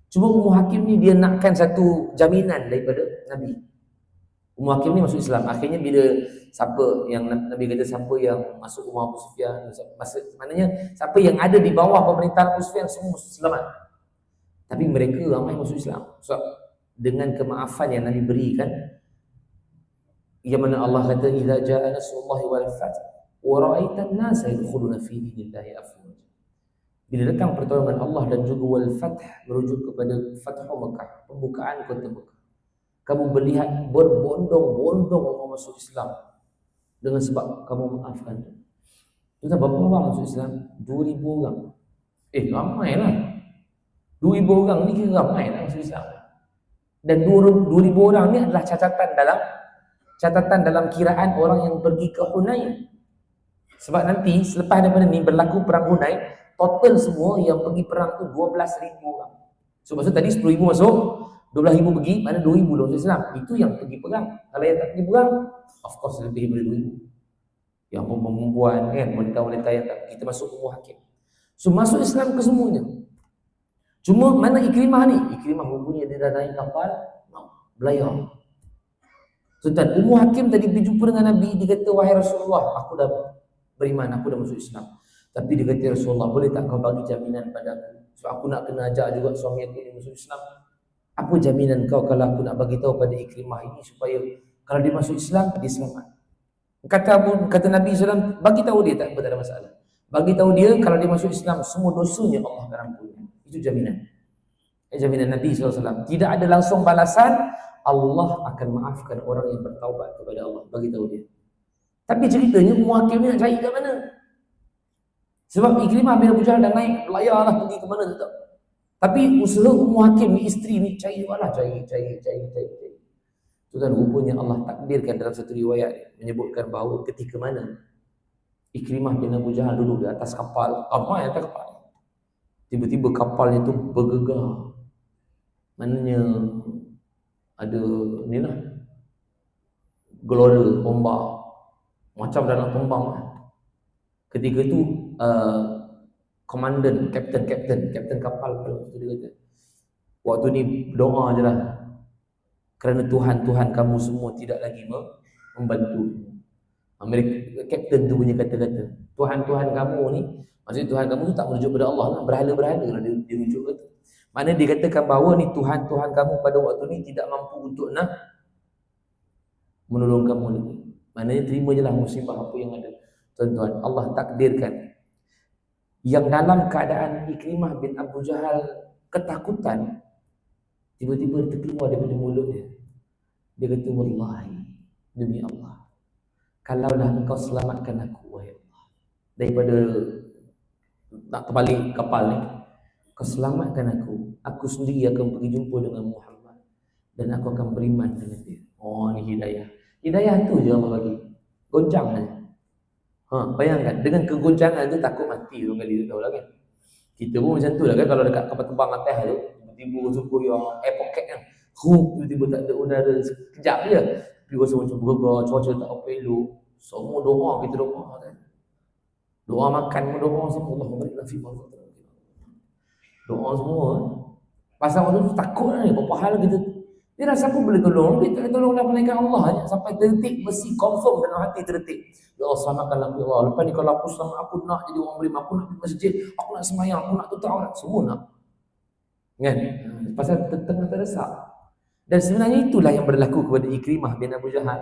A: Cuma Ummu Hakim ni dia nakkan satu jaminan daripada Nabi. Ummu Hakim ni masuk Islam. Akhirnya bila siapa yang Nabi kata siapa yang masuk rumah Abu Sufyan, maknanya siapa yang ada di bawah pemerintahan Abu Sufyan semua selamat. Tapi mereka ramai masuk Islam. Sebab dengan kemaafan yang Nabi berikan, yang mana Allah kata idza jaa nasrullahi wal fath wa ra'aitan nasa yadkhuluna fi dinillahi afwaja. Bila datang pertolongan Allah dan juga wal fath merujuk kepada Fathu Mekah, pembukaan kota Mekah, kamu melihat berbondong-bondong orang masuk Islam dengan sebab kamu maafkan. Itu berapa orang masuk Islam? 2,000 orang. Ramai lah. 2,000 orang ni kira ramai lah masuk Islam. Dan 2,000 orang ni adalah catatan dalam kiraan orang yang pergi ke Hunain. Sebab nanti selepas daripada ni berlaku perang Hunain, total semua yang pergi perang tu 12,000 orang. So maksud tadi 10,000 masuk, 12,000 pergi, mana 2,000 dalam Islam. Itu yang pergi perang. Kalau yang tak pergi perang, of course lebih daripada 2,000. Yang perempuan kan, wanita-wanita yang tak pergi, termasuk Ummu Hakim. So masuk Islam ke semuanya. Cuma mana Ikrimah ni? Ikrimah rupanya dia dah naik kapal, belayar. Sultan Ummu Hakim tadi berjumpa dengan Nabi, dia kata, wahai Rasulullah, aku dah beriman, aku dah masuk Islam. Tapi dia kata, Rasulullah, boleh tak kau bagi jaminan pada aku? Sebab aku nak kena ajak juga suami aku ni masuk Islam. Apa jaminan kau kalau aku nak bagi tahu pada Ikrimah ini supaya kalau dia masuk Islam, dia selamat? Kata Nabi SAW, bagi tahu dia, tak ada masalah. Bagi tahu dia kalau dia masuk Islam, semua dosanya Allah akan ampuni. Itu jaminan. Jaminan Nabi SAW. Tidak ada langsung balasan, Allah akan maafkan orang yang bertaubat kepada Allah. Bagi tahu dia. Tapi ceritanya Ummu Hakim ni nak cari kat mana? Sebab Ikrimah bin Abu Jahal dah naik, belayar lah pergi ke mana tak. Tapi usaha Ummu Hakim ni, isteri ni, cari. Itu kan rupanya Allah takdirkan dalam satu riwayat menyebutkan bahawa ketika mana Ikrimah bin Abu Jahal duduk di atas kapal, ramai atas kapal. Tiba-tiba kapalnya tu bergegar. Maknanya ada ni lah, gelora, ombak, macam dah nak tumbang lah. Ketika itu komandan, kapten kapal tu dia kata, waktu ni berdoa je lah, kerana Tuhan kamu semua tidak lagi membantu. Kapten tu punya kata-kata, Tuhan kamu ni, maksudnya Tuhan kamu tu tak merujuk pada Allah lah, berhala-berhala lah dia rujuk kata. Mana dia katakan bahawa ni Tuhan kamu pada waktu ni tidak mampu untuk nak menolong kamu lagi. Maknanya terima je lah musibah apa yang ada. Tuan-tuan, Allah takdirkan yang dalam keadaan Ikrimah bin Abu Jahal ketakutan, tiba-tiba terkeluar daripada mulut dia. Dia kata, wallahi, demi Allah, kalaulah engkau selamatkan aku, wahai Allah, daripada nak terbalik kapal ni, kau selamatkan aku sendiri akan pergi jumpa dengan Muhammad dan aku akan beriman dengan dia. Oh, ni hidayah. Hidayah tu je Allah bagi. Goncang saja. Bayangkan, dengan kegoncangan tu takut mati tu kali, tahu lah kan. Kita pun macam tu lah kan, kalau dekat kapal terbang atas tu, tiba-tiba suku yang air pocket kan, tiba-tiba tak ada udara, sekejap je. Tapi rasa macam bergegar, cuaca tak apa elok. Semua doa, kita doa kan. Doa makan pun doa semua. Allah barik fi ma doa semua. Pasal waktu tu takut lah ni, berapa hal kita. Dia rasa siapa boleh tolong? Dia tak tolong dah malaikat Allah je. Sampai terdetik, mesti confirm dalam hati terdetik. Ya Allah, selamatkanlah aku, ya Allah. Lepas ni kalau aku selamat, aku nak jadi orang beriman, aku nak pergi masjid, aku nak semayang, aku nak tutup aurat, semua nak. Kan? Pasal tengah terdesak. Dan sebenarnya itulah yang berlaku kepada Ikrimah bin Abu Jahal.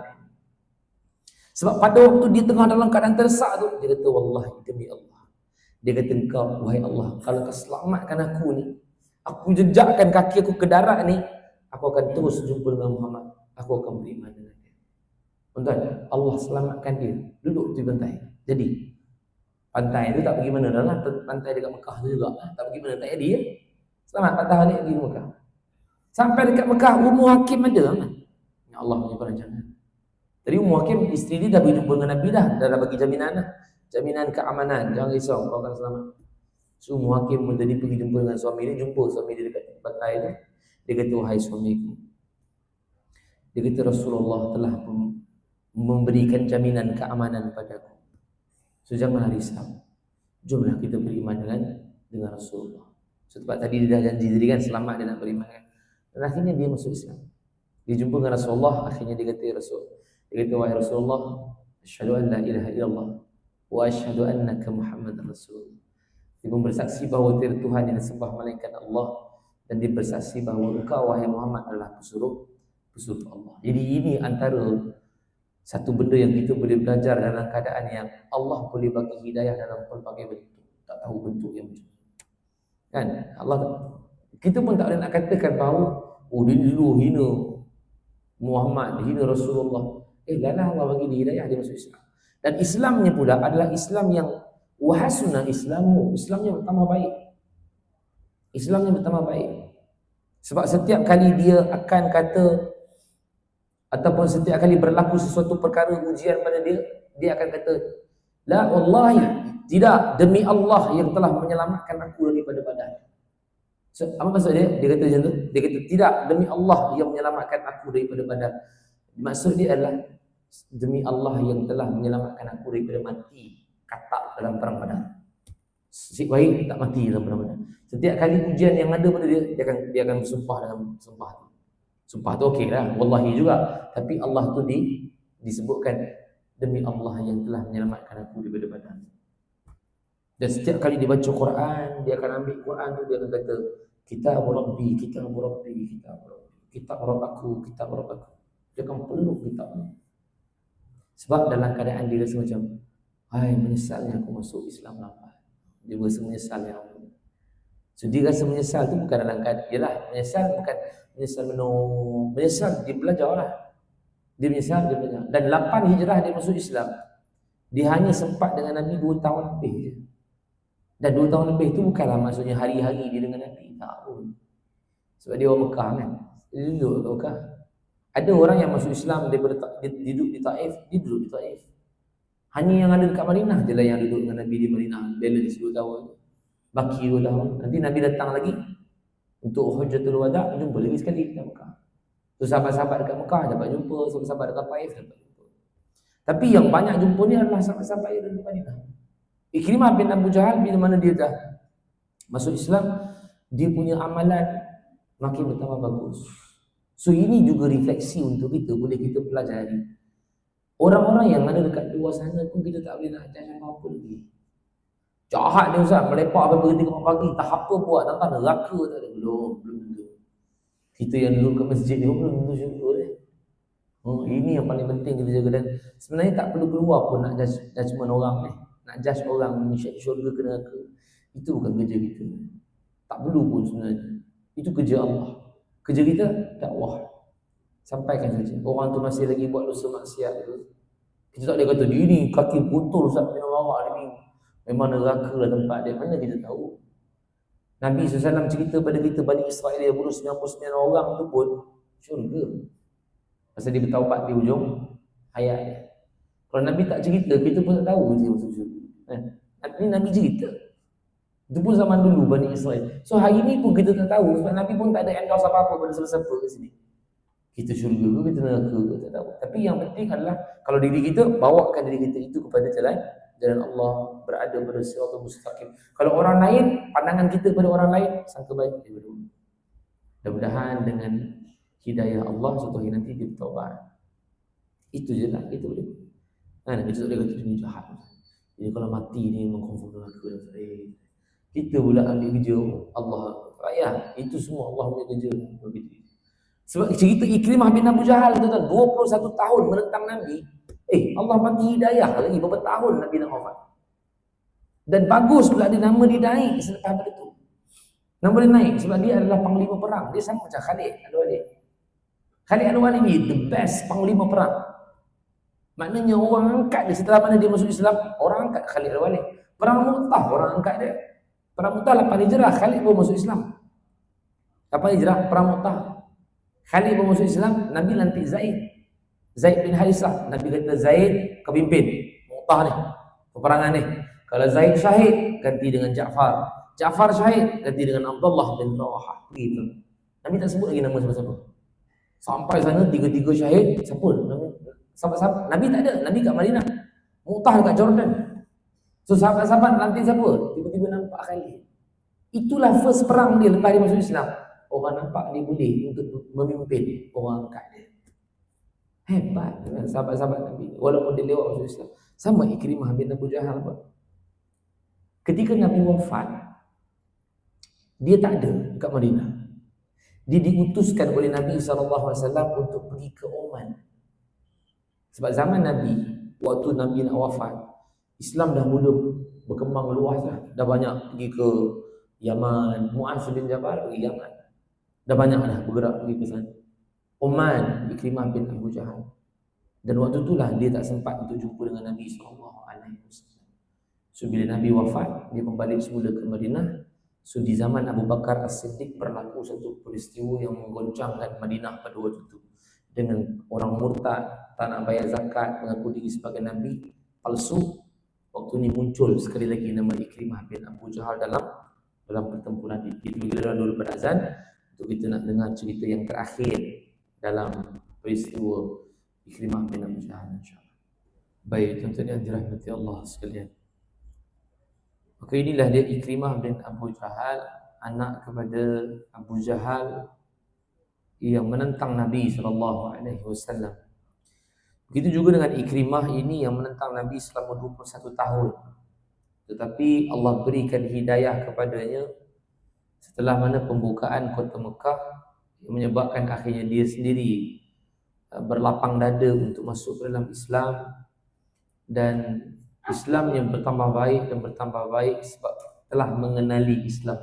A: Sebab pada waktu dia tengah dalam keadaan terdesak tu, dia kata, wallahi demi Allah. Dia kata, engkau, wahai Allah, kalau kau selamatkan aku ni, aku jejakkan kaki aku ke darat ni, aku akan terus jumpa dengan Muhammad. Aku akan beriman dengan dia. Tuan-tuan, Allah selamatkan dia. Duduk di pantai. Jadi, Pantai tu tak pergi mana dah lah, pantai dekat Mekah tu juga lah. Tak pergi mana, tak jadi ya. Selamat patah balik pergi Mekah. Sampai dekat Mekah, Ummu Hakim ada kan? Ya Allah punya perancangan. Tadi Ummu Hakim, isteri dia dah berjumpa dengan Nabi dah bagi jaminan lah. Jaminan keamanan, jangan risau, kau akan selamat. So Ummu Hakim pun tadi pergi jumpa dengan suami dia, jumpa suami dia dekat pantai tu. Dia kata, wahai suamiku, dia kata Rasulullah telah memberikan jaminan keamanan padaku. So janganlah risau. Jomlah kita beriman dengan Rasulullah. So tempat tadi dia dah janji tadi kan, selamat dia nak beriman kan. Dan akhirnya dia masuk Islam. Dia jumpa dengan Rasulullah, akhirnya dia kata dia kata, wahai Rasulullah, asyhadu an la ilaha illallah wa asyhadu annaka Muhammadar Rasul. Dia pun bersaksi bahawa tiada Tuhan yang disembah melainkan Allah, dan dia bersaksi bahawa engkau wahai Muhammad adalah pesuruh Allah. Jadi ini antara satu benda yang kita boleh belajar dalam keadaan yang Allah boleh bagi hidayah dalam pelbagai bentuk. Tak tahu bentuk yang macam mana. Kan? Allah, kita pun tak boleh nak katakan bahawa dia dulu hina Muhammad, hina Rasulullah. Lah Allah bagi dia hidayah, dia masuk Islam. Dan Islamnya pula adalah Islam yang wahasuna Islamu. Islamnya bertambah baik. Islamnya bertambah baik. Sebab setiap kali dia akan kata, ataupun setiap kali berlaku sesuatu perkara ujian pada dia, dia akan kata, la wallahi, tidak, demi Allah yang telah menyelamatkan aku daripada badan. So, apa maksud dia? Dia kata macam tu. Dia kata, tidak, demi Allah yang menyelamatkan aku daripada badan. Maksud dia adalah, demi Allah yang telah menyelamatkan aku daripada mati katak dalam perang Badar. Si baik tak mati dalam perang Badar. Setiap kali ujian yang ada pada dia akan bersumpah dengan sumpah tu. Sumpah tu okey lah, wallahi juga. Tapi Allah tu disebutkan, demi Allah yang telah menyelamatkan aku daripada badan. Dan setiap kali dia baca Quran, dia akan ambil Quran tu, dia akan kata, kitab Rabbi, kitab Rabbi, kitab Rabbi, kitab Rabbaku, kitab Rabbaku. Dia akan peluk kitab ni. Sebab dalam keadaan dia rasa macam, hai, menyesalnya aku masuk Islam lambat. Dia rasa menyesal yang lama. So dia rasa menyesal tu bukan dalam keadaan, yalah, menyesal bukan menyesal menyesal dia belajar lah. Dia menyesal, dia belajar. Dan 8 hijrah dia masuk Islam, dia hanya sempat dengan Nabi 2 tahun lebih je. Dan 2 tahun lebih tu bukanlah maksudnya hari-hari dia dengan Nabi, tak pun. Sebab dia orang Mekah kan, dia duduk kat Mekah. Ada orang yang masuk Islam daripada dia duduk di Taif, dia duduk di Taif. Hanya yang ada dekat Madinah je lah yang duduk dengan Nabi di Madinah, balance 2 tahun, baki 2 tahun. Nanti Nabi datang lagi untuk Hujjatul Wada', jumpa lagi sekali dekat Mekah. So sahabat-sahabat dekat Mekah dapat jumpa, sahabat-sahabat dekat Taif dapat jumpa. Tapi yang banyak jumpa ni adalah sahabat-sahabat yang ada di Madinah. Ikrimah bin Abu Jahal, bila mana dia dah masuk Islam, dia punya amalan makin bertambah bagus. So ini juga refleksi untuk kita, boleh kita pelajari. Orang-orang yang ada dekat luar sana pun kita tak boleh nak judge apa-apa lagi. Jahat dia Ustaz, melepak sampai berhenti ke pagi, tak apa buat, tak neraka tak ada. Belum tentu. Kita yang duduk kat masjid ni belum tentu syukur dia. Ini yang paling penting kita jaga. Dan sebenarnya tak perlu keluar pun nak judgement orang ni. Nak judge orang syurga ke neraka. Itu bukan kerja kita. Tak perlu pun sebenarnya. Itu kerja Allah. Kerja kita dakwah. Sampaikan saja. Orang tu masih lagi buat dosa maksiat tu, kita tak boleh kata dia ni kaki putul Ustaz minum arak ni, memang neraka lah tempat dia. Mana kita tahu? Nabi SAW cerita pada kita, Bani Israel dia bunuh 99 orang tu pun syurga. Pasal dia bertaubat di ujung hayat dia. Kalau Nabi tak cerita, kita pun tak tahu dia masuk syurga. Ini Nabi cerita. Itu pun zaman dulu Bani Israel. So hari ni pun kita tak tahu, sebab Nabi pun tak ada endorse apa-apa pada siapa-siapa kat sini. Kita syurga ke, kita neraka ke, tak tahu. Tapi yang penting adalah kalau diri kita, bawakan diri kita itu kepada jalan Allah, berada pada siratal mustaqim. Kalau orang lain, pandangan kita pada orang lain, sangka baik dia dulu. Mudah-mudahan dengan hidayah Allah, suatu hari nanti dia bertaubat. Itu je lah, kita boleh. Kita tak boleh kata dunia jahat. Jadi kalau mati ni mengkonfirm neraka, kita pula ambil kerja Allah. Raya, itu semua Allah punya kerja. Sebab cerita Ikrimah bin Abu Jahal tu kan, 21 tahun menentang Nabi. Allah bagi hidayah lagi berapa tahun Nabi nak wafat. Dan bagus pula dia, nama dia naik selepas pada tu. Nama dia naik sebab dia adalah panglima perang. Dia sama macam Khalid Al-Walid. Khalid Al-Walid ni the best panglima perang. Maknanya orang angkat dia setelah mana dia masuk Islam, orang angkat Khalid Al-Walid. Perang Mu'tah orang angkat dia. Perang Mu'tah 8 Hijrah, Khalid baru masuk Islam. 8 Hijrah, Perang Mu'tah. Khalid baru masuk Islam, Nabi lantik Zaid bin Harisah. Nabi kata Zaid kepemimpin Mu'tah ni, peperangan ni. Kalau Zaid syahid, ganti dengan Ja'far. Ja'far syahid, ganti dengan Abdullah bin Rawahah. Begitu. Nabi tak sebut lagi nama siapa-siapa. Sampai sana tiga-tiga syahid, siapa? Sahabat-sahabat. Nabi tak ada, Nabi kat Madinah. Mu'tah dekat Jordan. So sahabat-sahabat lantik siapa? Tiba-tiba nampak Khalid. Itulah first perang dia lepas dia masuk Islam. Orang nampak dia boleh untuk memimpin orang angkat dia. Hebat dengan sahabat-sahabat Nabi. Walaupun dia lewat masuk Islam. Sama Ikrimah bin Abu Jahal pun. Ketika Nabi wafat, dia tak ada dekat Madinah. Dia diutuskan oleh Nabi SAW untuk pergi ke Oman. Sebab zaman Nabi, waktu Nabi nak wafat, Islam dah mula berkembang luas lah. Dah banyak pergi ke Yaman. Mu'az bin Jabal pergi Yaman. Dah banyak dah bergerak pergi ke sana. Oman, Ikrimah bin Abu Jahal. Dan waktu itulah dia tak sempat untuk jumpa dengan Nabi SAW. So bila Nabi wafat, dia kembali semula ke Madinah. So di zaman Abu Bakar As-Siddiq berlaku satu peristiwa yang menggoncangkan Madinah pada waktu itu. Dengan orang murtad, tak nak bayar zakat, mengaku diri sebagai Nabi palsu. Waktu ini muncul sekali lagi nama Ikrimah bin Abu Jahal dalam pertempuran ini. Itu bila dulu pada azan, untuk kita nak dengar cerita yang terakhir dalam peristiwa Ikrimah bin Abu Jahal, insyaAllah. Baik, tuan-tuan yang dirahmati Allah sekalian. Maka inilah dia Ikrimah bin Abu Jahal, anak kepada Abu Jahal yang menentang Nabi SAW. Begitu juga dengan Ikrimah ini yang menentang Nabi selama 21 tahun. Tetapi Allah berikan hidayah kepadanya setelah mana pembukaan kota Mekah yang menyebabkan akhirnya dia sendiri berlapang dada untuk masuk ke dalam Islam. Dan Islam yang bertambah baik dan bertambah baik sebab telah mengenali Islam.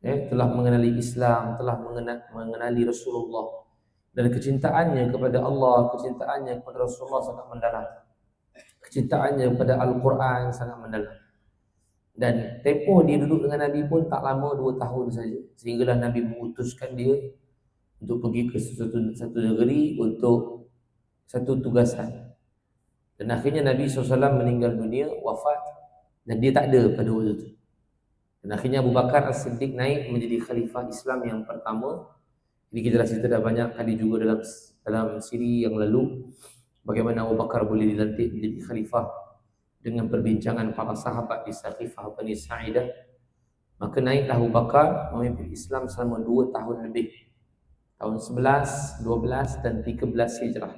A: Telah mengenali Islam, telah mengenali Rasulullah. Dan kecintaannya kepada Allah, kecintaannya kepada Rasulullah sangat mendalam. Kecintaannya kepada Al-Quran sangat mendalam. Dan tempoh dia duduk dengan Nabi pun tak lama, 2 tahun saja. Sehinggalah Nabi mengutuskan dia untuk pergi ke satu negeri untuk satu tugasan. Dan akhirnya Nabi SAW meninggal dunia, wafat. Dan dia tak ada pada waktu itu. Dan akhirnya Abu Bakar As-Siddiq naik menjadi khalifah Islam yang pertama. Jadi kita dah cerita dah banyak kali juga dalam siri yang lalu bagaimana Abu Bakar boleh dilantik menjadi khalifah dengan perbincangan para sahabat di Saqifah Bani Sa'idah. Maka naiklah Abu Bakar memimpin Islam selama 2 tahun lebih. Tahun 11, 12 dan 13 Hijrah.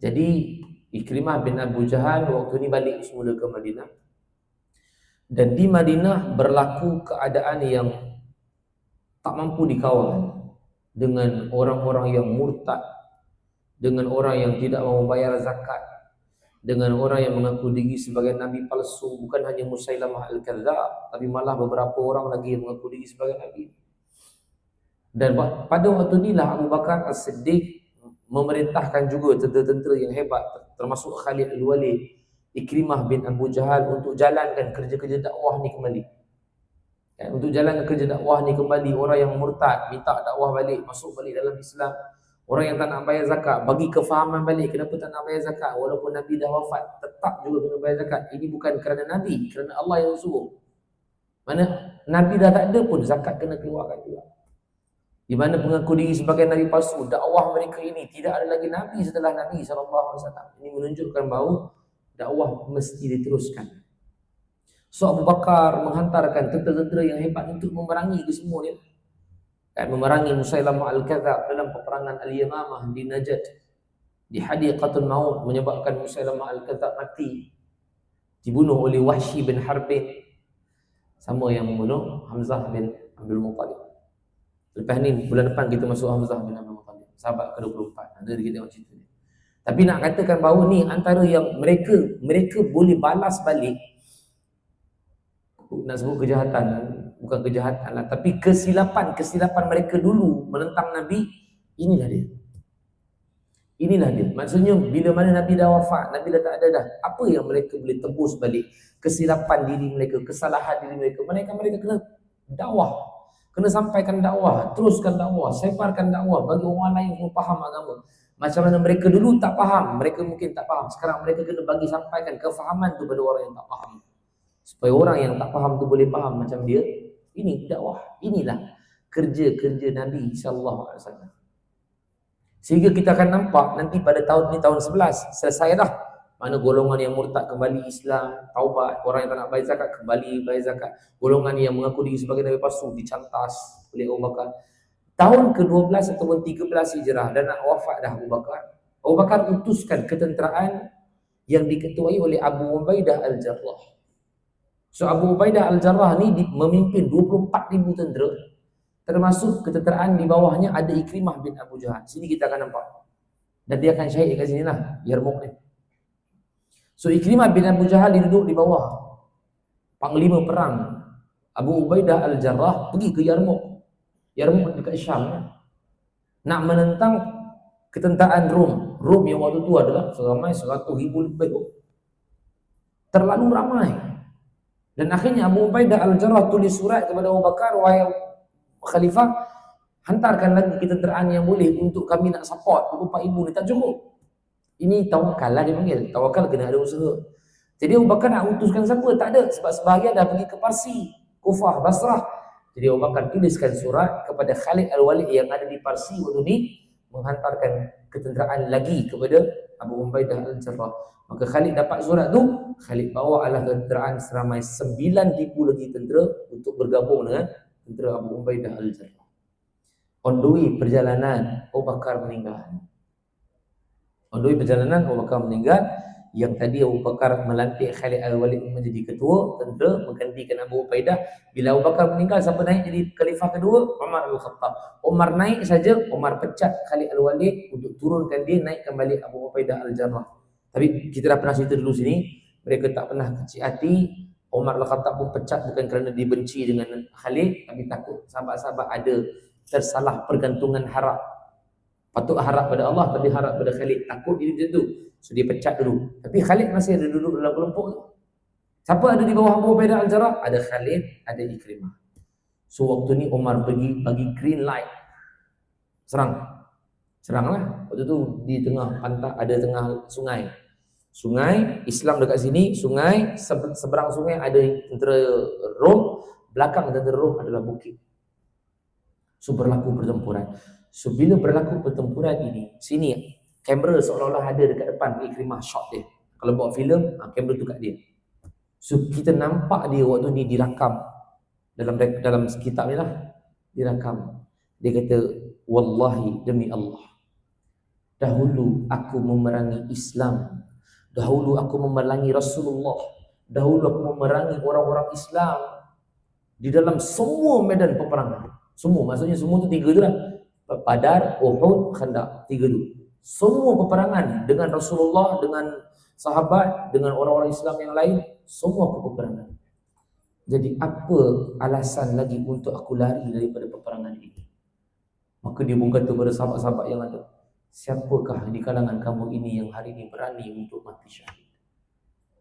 A: Jadi Ikrimah bin Abu Jahal waktu ni balik semula ke Madinah. Dan di Madinah berlaku keadaan yang tak mampu dikawal dengan orang-orang yang murtad, dengan orang yang tidak mau bayar zakat, dengan orang yang mengaku diri sebagai Nabi palsu. Bukan hanya Musailamah Al-Kadzab, tapi malah beberapa orang lagi yang mengaku diri sebagai Nabi. Dan pada waktu inilah Abu Bakar As-Siddiq memerintahkan juga tentera-tentera yang hebat, termasuk Khalid Al-Walid, Ikrimah bin Abu Jahal untuk jalankan kerja-kerja dakwah ni kembali. Untuk jalankan kerja dakwah ni kembali. Orang yang murtad minta dakwah balik, masuk balik dalam Islam. Orang yang tak nak bayar zakat, bagi kefahaman balik kenapa tak nak bayar zakat. Walaupun Nabi dah wafat, tetap juga kena bayar zakat. Ini bukan kerana Nabi, kerana Allah yang suruh. Mana Nabi dah tak ada pun zakat kena keluarkan juga. Di mana pengaku diri sebagai Nabi palsu, dakwah mereka ini tidak ada lagi Nabi setelah Nabi SAW. Ini menunjukkan bahawa dakwah mesti diteruskan. So Abu Bakar menghantarkan tentera-tentera yang hebat untuk memerangi kesemua ni. Memerangi Musailamah Al-Kadzab dalam peperangan Al-Yamamah di Najd, di Hadiqatul Maut, menyebabkan Musailamah Al-Kadzab mati, dibunuh oleh Wahsy bin Harbin, sama yang membunuh Hamzah bin Abdul Muttalib. Lepas ni bulan depan kita masuk Hamzah bin Abdul Muttalib, sahabat ke-24. Nanti kita tengok cerita ni. Tapi nak katakan bahawa ni antara yang mereka boleh balas balik. Nak sebut kejahatan, bukan kejahatan lah, tapi kesilapan mereka dulu menentang Nabi. Inilah dia. Inilah dia. Maksudnya bila mana Nabi dah wafat, Nabi dah tak ada dah, apa yang mereka boleh tebus balik? Kesilapan diri mereka, kesalahan diri mereka. Mereka kena dakwah. Kena sampaikan dakwah, teruskan dakwah, sebarkan dakwah bagi orang lain yang faham agama. Macam mana mereka dulu tak faham, mereka mungkin tak faham. Sekarang mereka kena bagi sampaikan kefahaman tu pada orang yang tak faham. Supaya orang yang tak faham tu boleh faham macam dia. Ini dakwah. Inilah kerja-kerja Nabi sallallahu alaihi wasallam. Sehingga kita akan nampak nanti pada tahun ni, tahun 11 selesai dah. Mana golongan yang murtad kembali Islam, taubat, orang yang tak nak bayar zakat kembali bayar zakat, golongan yang mengaku diri sebagai Nabi palsu dicantas oleh Abu Bakar. Tahun ke-12 ataupun 13 Hijrah dan nak wafat dah Abu Bakar. Abu Bakar utuskan ketenteraan yang diketuai oleh Abu Ubaidah Al-Jarrah. So Abu Ubaidah Al-Jarrah ni memimpin 24,000 tentera. Termasuk ketenteraan di bawahnya ada Ikrimah bin Abu Jahal. Sini kita akan nampak. Dan dia akan syahid kat sini lah, Yarmouk ni. So Ikrimah bin Abu Jahal duduk di bawah panglima perang Abu Ubaidah Al-Jarrah pergi ke Yarmouk. Yarmouk dekat Syam lah. Nak menentang ketenteraan Rom. Rom yang waktu tu adalah seramai 100,000 lebih. Terlalu ramai. Dan akhirnya Abu Ubaidah Al-Jarrah tulis surat kepada Abu Bakar, wahai Khalifah, hantarkan lagi ketenteraan yang boleh untuk kami nak support 24,000 ni, tak cukup. Ini tawakal lah dia panggil. Tawakal kena ada usaha. Jadi Abu Bakar nak utuskan siapa? Tak ada. Sebab sebahagian dah pergi ke Parsi, Kufah, Basrah. Jadi Abu Bakar tuliskan surat kepada Khalid Al-Walid yang ada di Parsi waktu ni, menghantarkan ketenteraan lagi kepada Abu Ubaidah Al-Jarrah. Maka Khalid dapat surat tu, Khalid bawa alah ketenteraan seramai 9,000 lagi tentera untuk bergabung dengan tentera Abu Ubaidah Al-Jarrah. On the way perjalanan, Abu Bakar meninggal. On the way perjalanan, Abu Bakar meninggal. Yang tadi Abu Bakar melantik Khalid Al-Walid menjadi ketua tentera, menggantikan Abu Ubaidah. Bila Abu Bakar meninggal, siapa naik jadi khalifah kedua? Umar Al-Khattab. Umar naik saja, Umar pecat Khalid Al-Walid untuk turunkan dia, naikkan balik Abu Ubaidah Al-Jarrah. Tapi kita dah pernah cerita dulu sini, mereka tak pernah kecil hati. Umar Al-Khattab pun pecat bukan kerana dibenci dengan Khalid, tapi takut sahabat-sahabat ada tersalah pergantungan harap. Patut harap pada Allah tapi harap pada Khalid, takut dia macam tu. So dia pecat dulu. Tapi Khalid masih ada duduk dalam kelompok tu. Siapa ada di bawah Abu Ubaidah Al-Jarrah? Ada Khalid, ada Ikrimah. So waktu ni Umar pergi bagi green light. Seranglah. Waktu tu di tengah pantai, ada tengah sungai. Sungai, Islam dekat sini, sungai, seberang sungai ada tentera Rom, belakang tentera Rom adalah bukit. So berlaku pertempuran. So bila berlaku pertempuran ini, sini kamera seolah-olah ada dekat depan Ikrimah, shot dia. Kalau buat filem, kamera tu kat dia. So kita nampak dia waktu ni dirakam dalam kitab ni lah, dirakam. Dia kata, wallahi demi Allah, dahulu aku memerangi Islam, dahulu aku memerangi Rasulullah, dahulu aku memerangi orang-orang Islam di dalam semua medan peperangan. Semua, maksudnya semua tu 3 tu lah. Badar, Uhud, Khandaq, 3 tu. Semua peperangan dengan Rasulullah, dengan sahabat, dengan orang-orang Islam yang lain, semua peperangan. Jadi apa alasan lagi untuk aku lari daripada peperangan ini? Maka dia pun kata kepada sahabat-sahabat yang ada, siapakah di kalangan kamu ini yang hari ini berani untuk mati syahid?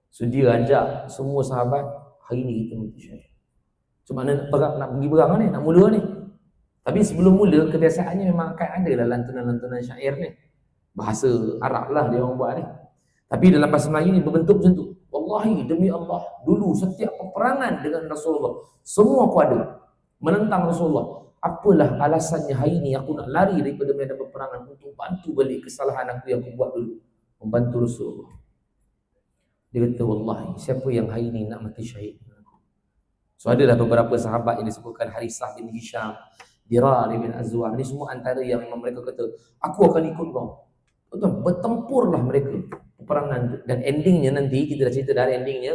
A: So dia ajak semua sahabat, hari ini kita mati syahid. Cuma nak pergi perang ni, nak mula ni. Tapi sebelum mula, kebiasaannya memang akan ada lah lantunan-lantunan syair ni. Bahasa Arab lah dia orang buat ni. Tapi dalam bahasa Melayu ni berbentuk macam tu. Wallahi demi Allah, dulu setiap peperangan dengan Rasulullah, semua aku ada menentang Rasulullah. Apalah alasannya hari ni aku nak lari daripada medan peperangan untuk bantu balik kesalahan aku yang aku buat dulu, membantu Rasulullah. Dia kata, wallahi siapa yang hari ni nak mati syahid? So adalah beberapa sahabat yang disebutkan, Harisah bin Hisham, Dirar bin Azwar, ni semua antara yang memang mereka kata, aku akan ikut kau. Bertempurlah mereka peperangan. Dan endingnya nanti, kita dah cerita dari endingnya,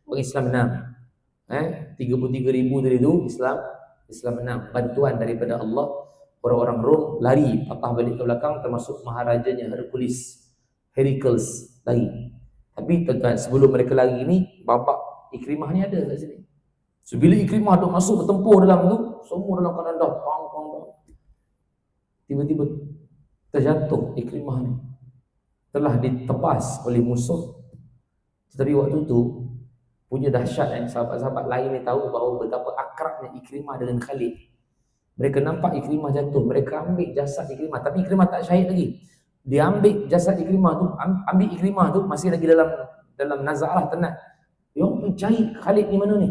A: orang Islam menang. 33,000 tadi tu, Islam menang. Bantuan daripada Allah. Orang-orang Rom lari, patah balik ke belakang, termasuk maharajanya Heracles lari. Tapi tuan-tuan, sebelum mereka lari ni, babak Ikrimah ni ada kat sini. So bila Ikrimah duk masuk bertempur dalam tu, semua dalam keadaan dah pang. Tiba-tiba terjatuh Ikrimah ni. telah ditebas oleh musuh. Tetapi waktu tu punya dahsyat sahabat-sahabat lain ni tahu bahawa betapa akrabnya Ikrimah dengan Khalid. Mereka nampak Ikrimah jatuh, mereka ambil jasad Ikrimah, tapi Ikrimah tak syahid lagi. Dia ambil jasad Ikrimah tu, ambil Ikrimah tu masih lagi dalam nazarah tenat. Dia pergi cari Khalid ni mana ni?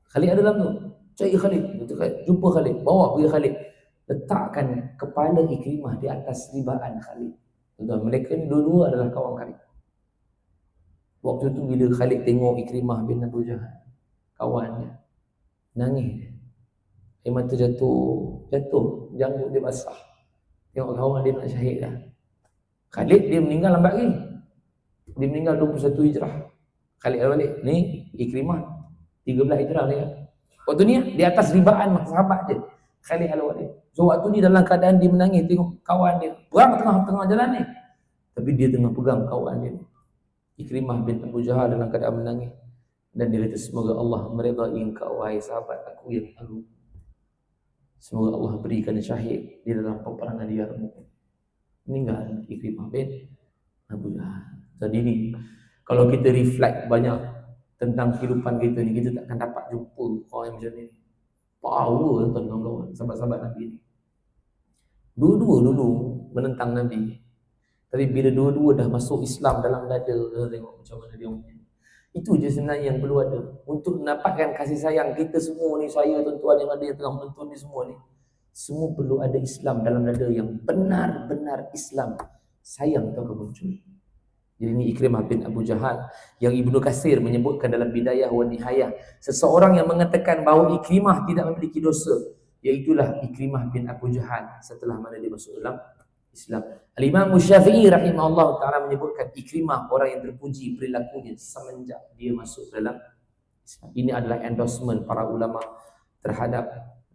A: Khalid ada dalam tu. Cari Khalid, jumpa Khalid, bawa pergi Khalid. Letakkan kepala Ikrimah di atas ribaan Khalid. Mereka ni dua-dua adalah kawan Khalid. Waktu tu bila Khalid tengok Ikrimah bin Abu Jahal, kawannya, nangis. Air mata jatuh, janggut dia basah. Tengok kawan dia nak syahid dah. Khalid dia meninggal lambat lagi. Dia meninggal 21 Hijrah. Khalid balik. Ni Ikrimah 13 Hijrah dia. Waktu ni di atas ribaan sahabat dia. Khalid al-Walid. So waktu ni dalam keadaan dia menangis tengok kawan dia. Perang tengah-tengah jalan ni. Tapi dia tengah pegang kawan dia. Ikrimah bin Abu Jahal dalam keadaan menangis. Dan dia kata, semoga Allah meredai engkau wahai sahabat aku yang agung. Semoga Allah berikan syahid di dalam peperangan di Yarmuk. Meninggal Ikrimah bin Abu Jahal. Jadi ni, kalau kita reflect banyak tentang kehidupan kita ni, kita takkan dapat jumpa orang yang macam ni. Power tuan-tuan, sahabat-sahabat Nabi ni. Dua-dua dulu menentang Nabi. Tapi bila dua-dua dah masuk Islam dalam dada, tengok macam mana dia punya. Itu je sebenarnya yang perlu ada. Untuk mendapatkan kasih sayang kita semua ni, saya tuan-tuan yang ada yang tengah menonton ni semua ni, semua perlu ada Islam dalam dada yang benar-benar Islam. Sayang tu akan muncul. Jadi ini Ikrimah bin Abu Jahal yang Ibnu Katsir menyebutkan dalam Bidayah wa Nihayah. Seseorang yang mengatakan bahawa Ikrimah tidak memiliki dosa, iaitulah Ikrimah bin Abu Jahal setelah mana dia masuk dalam Islam. Al-Imam Syafi'i rahimahullah ta'ala menyebutkan Ikrimah orang yang terpuji perilakunya semenjak dia masuk dalam Islam. Ini adalah endorsement para ulama terhadap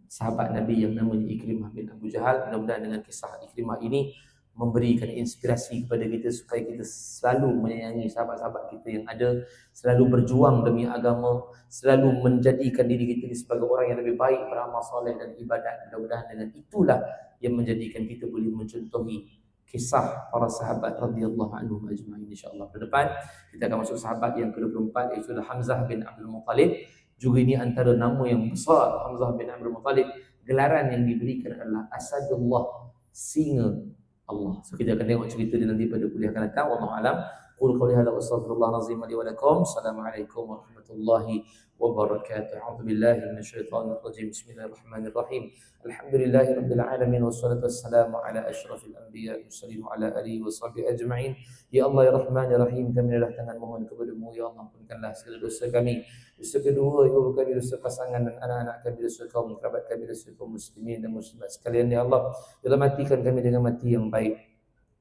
A: sahabat Nabi yang namanya Ikrimah bin Abu Jahal. Mudah-mudahan dengan kisah Ikrimah ini memberikan inspirasi kepada kita supaya kita selalu menyayangi sahabat-sahabat kita yang ada, selalu berjuang demi agama, selalu menjadikan diri kita sebagai orang yang lebih baik, beramal soleh dan ibadat. Mudah-mudahan dengan itulah yang menjadikan kita boleh mencontohi kisah para sahabat radhiyallahu anhum ajma'in. Insya-Allah ke depan kita akan masuk sahabat yang ke-24, iaitu Hamzah bin Abdul Muttalib. Juga ini antara nama yang besar, Hamzah bin Abdul Muttalib. Gelaran yang diberikan adalah Asadullah, singa Allah. So kita akan tengok cerita dia nanti pada kuliah akan datang. Wallahu alam. Qul qawli hadza wa astaghfirullah azim li wa lakum. Assalamualaikum warahmatullahi wabarakatuh. A'udzu billahi minasyaitonir rajim. Bismillahirrahmanirrahim. Alhamdulillahirabbil alamin wassalatu wassalamu ala asyrafil anbiya'i mursalin wa ala alihi washabihi ajma'in. Ya Allah ya Rahman ya Rahim, kami datang mohon kepada-Mu ya Allah, ampunkanlah segala dosa kami. Dosa kedua, ibu kami, dosa pasangan dan anak-anak kami, dosa kaum kerabat kami, dosa kaum muslimin dan muslimat sekalian ya Allah. Ya Allah, matikan kami dengan mati yang baik.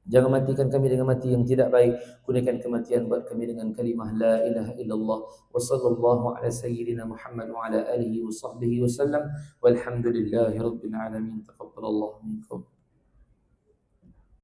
A: Jangan matikan kami dengan mati yang tidak baik. Kurniakan kematian buat kami dengan kalimah la ilaha illallah wa sallallahu ala sayyidina Muhammad wa ala alihi wa sahbihi wa sallam. Walhamdulillahi rabbil alamin. Taqabbalallahu minkum.